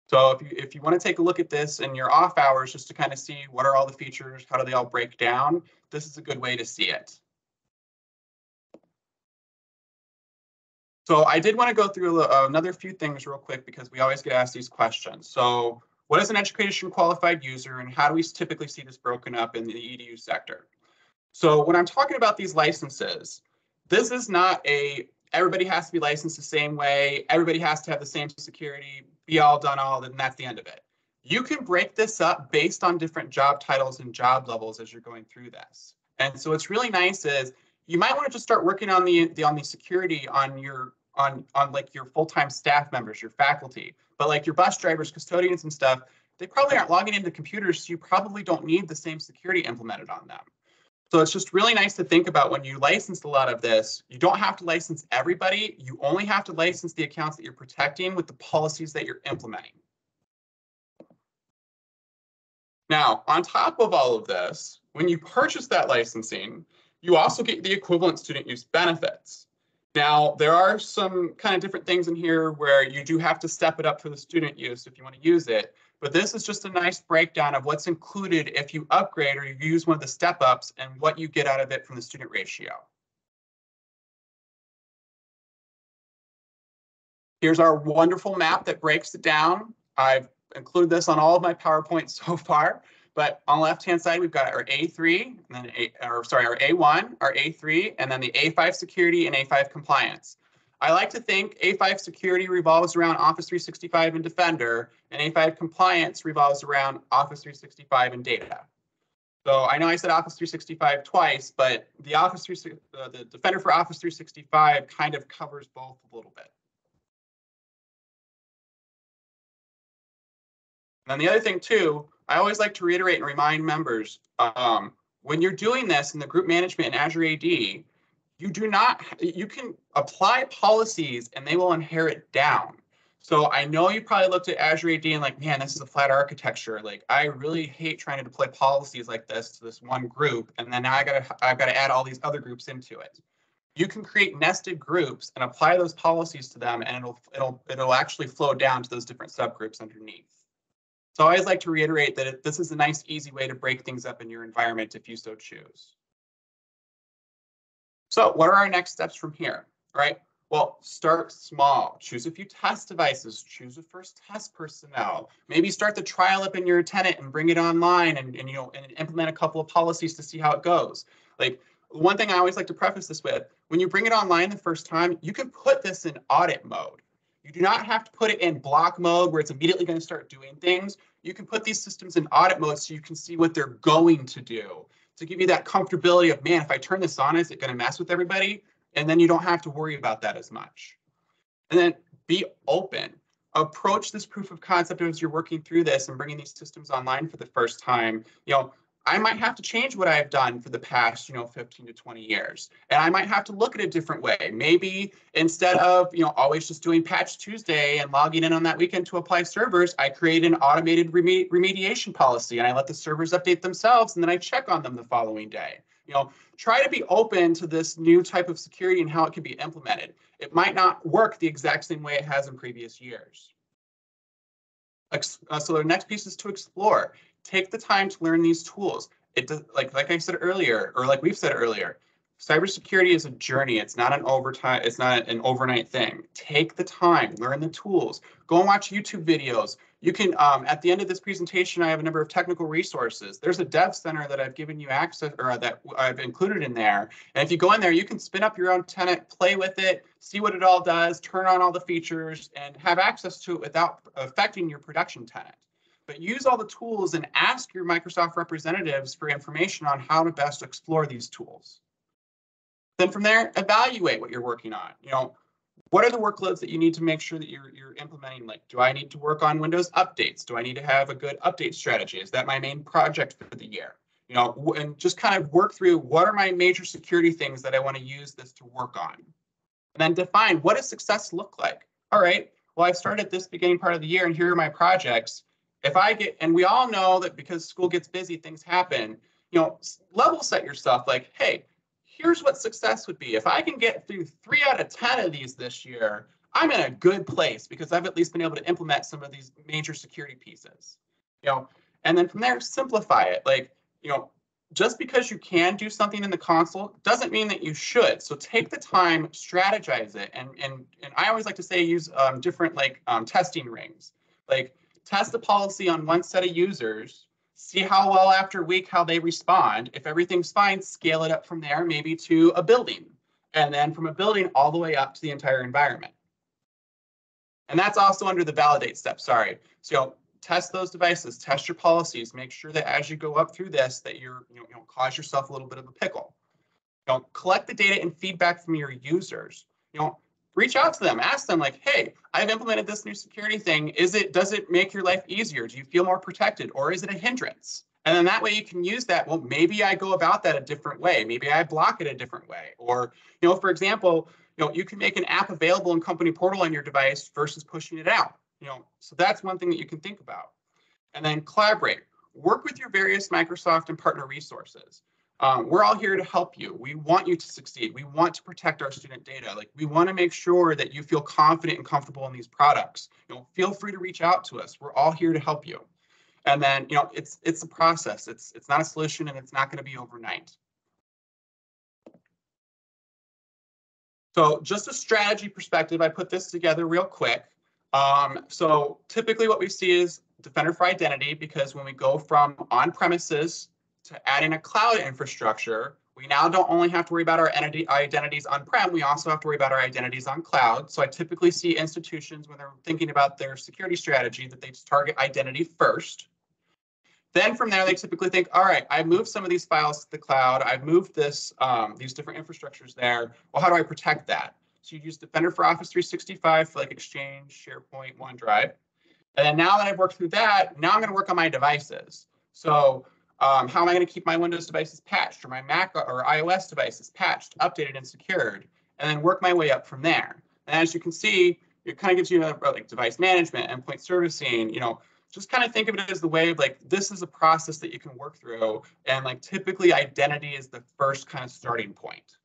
So if you want to take a look at this in your off hours just to kind of see what are all the features, how do they all break down, this is a good way to see it. So I did want to go through another few things real quick because we always get asked these questions. So what is an education qualified user and how do we typically see this broken up in the EDU sector? So when I'm talking about these licenses, this is not everybody has to be licensed the same way, everybody has to have the same security, be all done all, and that's the end of it. You can break this up based on different job titles and job levels as you're going through this. And so what's really nice is you might want to just start working on the security on your like your full-time staff members, your faculty, but like your bus drivers, custodians and stuff, they probably aren't logging into computers, so you probably don't need the same security implemented on them. So it's just really nice to think about when you license a lot of this, you don't have to license everybody, you only have to license the accounts that you're protecting with the policies that you're implementing. Now, on top of all of this, when you purchase that licensing, you also get the equivalent student use benefits. Now, there are some kind of different things in here where you do have to step it up for the student use if you want to use it, but this is just a nice breakdown of what's included if you upgrade or you use one of the step-ups and what you get out of it from the student ratio. Here's our wonderful map that breaks it down. I've included this on all of my PowerPoints so far. But on the left-hand side, we've got our A3, and then our A1, our A3, and then the A5 security and A5 compliance. I like to think A5 security revolves around Office 365 and Defender, and A5 compliance revolves around Office 365 and data. So I know I said Office 365 twice, but the Defender for Office 365 kind of covers both a little bit. And then the other thing too, I always like to reiterate and remind members, when you're doing this in the group management in Azure AD, you can apply policies and they will inherit down. So I know you probably looked at Azure AD and like, man, this is a flat architecture. Like, I really hate trying to deploy policies like this to this one group, and then now I've got to add all these other groups into it. You can create nested groups and apply those policies to them, and it'll actually flow down to those different subgroups underneath. So I always like to reiterate that this is a nice, easy way to break things up in your environment if you so choose. So what are our next steps from here, right? Well, start small. Choose a few test devices. Choose a first test personnel. Maybe start the trial up in your tenant and bring it online, and implement a couple of policies to see how it goes. Like, one thing I always like to preface this with, when you bring it online the first time, you can put this in audit mode. You do not have to put it in block mode where it's immediately going to start doing things. You can put these systems in audit mode so you can see what they're going to do, to give you that comfortability of, man, if I turn this on, is it going to mess with everybody? And then you don't have to worry about that as much. And then be open. Approach this proof of concept as you're working through this and bringing these systems online for the first time. I might have to change what I've done for the past, 15 to 20 years. And I might have to look at it a different way. Maybe instead of, always just doing Patch Tuesday and logging in on that weekend to apply servers, I create an automated remediation policy, and I let the servers update themselves, and then I check on them the following day. Try to be open to this new type of security and how it can be implemented. It might not work the exact same way it has in previous years. So the next piece is to explore. Take the time to learn these tools. It does, like I said earlier, or like we've said earlier, cybersecurity is a journey. It's not an overnight thing. Take the time, learn the tools, go and watch YouTube videos. You can, at the end of this presentation, I have a number of technical resources. There's a dev center that I've given you access, or that I've included in there. And if you go in there, you can spin up your own tenant, play with it, see what it all does, turn on all the features, and have access to it without affecting your production tenant. But use all the tools and ask your Microsoft representatives for information on how to best explore these tools. Then from there, evaluate what you're working on. What are the workloads that you need to make sure that you're implementing? Like, do I need to work on Windows updates? Do I need to have a good update strategy? Is that my main project for the year? And just kind of work through, what are my major security things that I want to use this to work on? And then define, what does success look like? All right, well, I started this beginning part of the year, and here are my projects. If I get, and we all know that because school gets busy, things happen, level set yourself like, hey, here's what success would be. If I can get through 3 out of 10 of these this year, I'm in a good place because I've at least been able to implement some of these major security pieces. And then from there, simplify it. Like, just because you can do something in the console doesn't mean that you should. So take the time, strategize it. And I always like to say, use different testing rings. Like, test the policy on one set of users, see how well after a week, how they respond. If everything's fine, scale it up from there, maybe to a building. And then from a building all the way up to the entire environment. And that's also under the validate step, sorry. So test those devices, test your policies, make sure that as you go up through this, that you're, cause yourself a little bit of a pickle. Collect the data and feedback from your users. Reach out to them, ask them like, hey, I've implemented this new security thing. Does it make your life easier? Do you feel more protected, or is it a hindrance? And then that way you can use that. Well, maybe I go about that a different way. Maybe I block it a different way. Or, for example, you can make an app available in Company Portal on your device versus pushing it out. So that's one thing that you can think about. And then collaborate. Work with your various Microsoft and partner resources. We're all here to help you. We want you to succeed. We want to protect our student data. Like, we want to make sure that you feel confident and comfortable in these products. Feel free to reach out to us. We're all here to help you. And then, it's a process. It's not a solution, and it's not going to be overnight. So just a strategy perspective, I put this together real quick. So typically what we see is Defender for Identity, because when we go from on-premises to adding a cloud infrastructure, we now don't only have to worry about our identities on-prem, we also have to worry about our identities on cloud. So I typically see institutions, when they're thinking about their security strategy, that they just target identity first. Then from there, they typically think, all right, I moved some of these files to the cloud. I've moved these different infrastructures there. Well, how do I protect that? So you use Defender for Office 365 for like Exchange, SharePoint, OneDrive. And then now that I've worked through that, now I'm going to work on my devices. So how am I going to keep my Windows devices patched, or my Mac or iOS devices patched, updated, and secured, and then work my way up from there. And as you can see, it kind of gives you like device management, endpoint servicing, just kind of think of it as the way of like, this is a process that you can work through. And like typically identity is the first kind of starting point.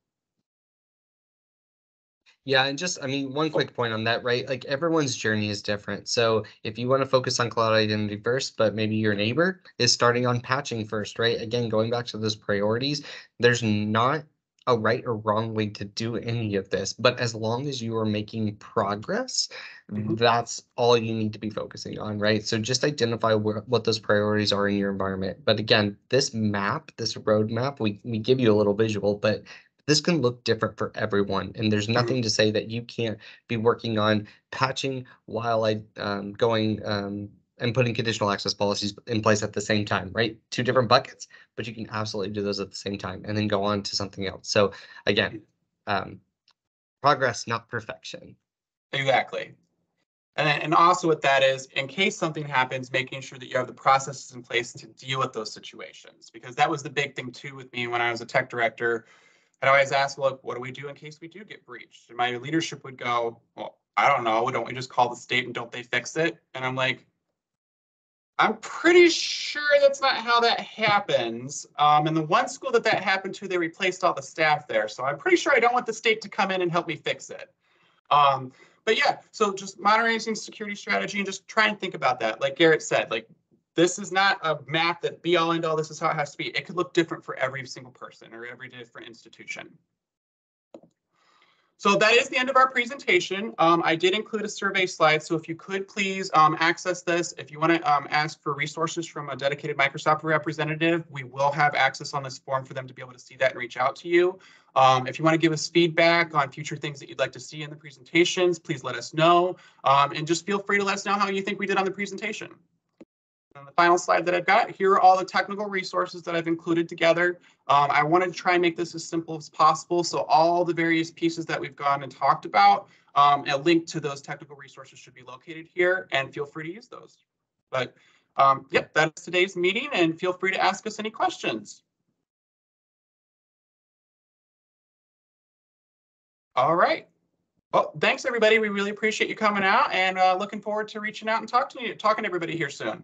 Yeah, and just, I mean, one quick point on that, right? Like everyone's journey is different. So if you want to focus on cloud identity first, but maybe your neighbor is starting on patching first, right? Again, going back to those priorities, there's not a right or wrong way to do any of this. But as long as you are making progress, that's all you need to be focusing on, right? So just identify what those priorities are in your environment. But again, this map, this roadmap, we give you a little visual, but this can look different for everyone, and there's nothing to say that you can't be working on patching while going and putting conditional access policies in place at the same time, right? Two different buckets, but you can absolutely do those at the same time and then go on to something else. So again, progress, not perfection. Exactly. And also with that is, in case something happens, making sure that you have the processes in place to deal with those situations, because that was the big thing too with me when I was a tech director. I'd always ask, well, what do we do in case we do get breached? And my leadership would go, well, I don't know. Don't we just call the state and don't they fix it? And I'm like, I'm pretty sure that's not how that happens. And the one school that happened to, they replaced all the staff there. So I'm pretty sure I don't want the state to come in and help me fix it. But yeah, so just modernizing security strategy and just try and think about that. Like Garrett said, like this is not a map that be all end all. This is how it has to be. It could look different for every single person or every different institution. So that is the end of our presentation. I did include a survey slide, so if you could please access this. If you want to ask for resources from a dedicated Microsoft representative, we will have access on this form for them to be able to see that and reach out to you. If you want to give us feedback on future things that you'd like to see in the presentations, please let us know. And just feel free to let us know how you think we did on the presentation. And the final slide that I've got, here are all the technical resources that I've included together. I wanted to try and make this as simple as possible. So all the various pieces that we've gone and talked about, a link to those technical resources should be located here, and feel free to use those. But yep, that's today's meeting, and feel free to ask us any questions. All right. Well, thanks everybody. We really appreciate you coming out, and looking forward to reaching out and talking to everybody here soon.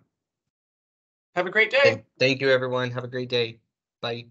Have a great day. Thank you, everyone. Have a great day. Bye.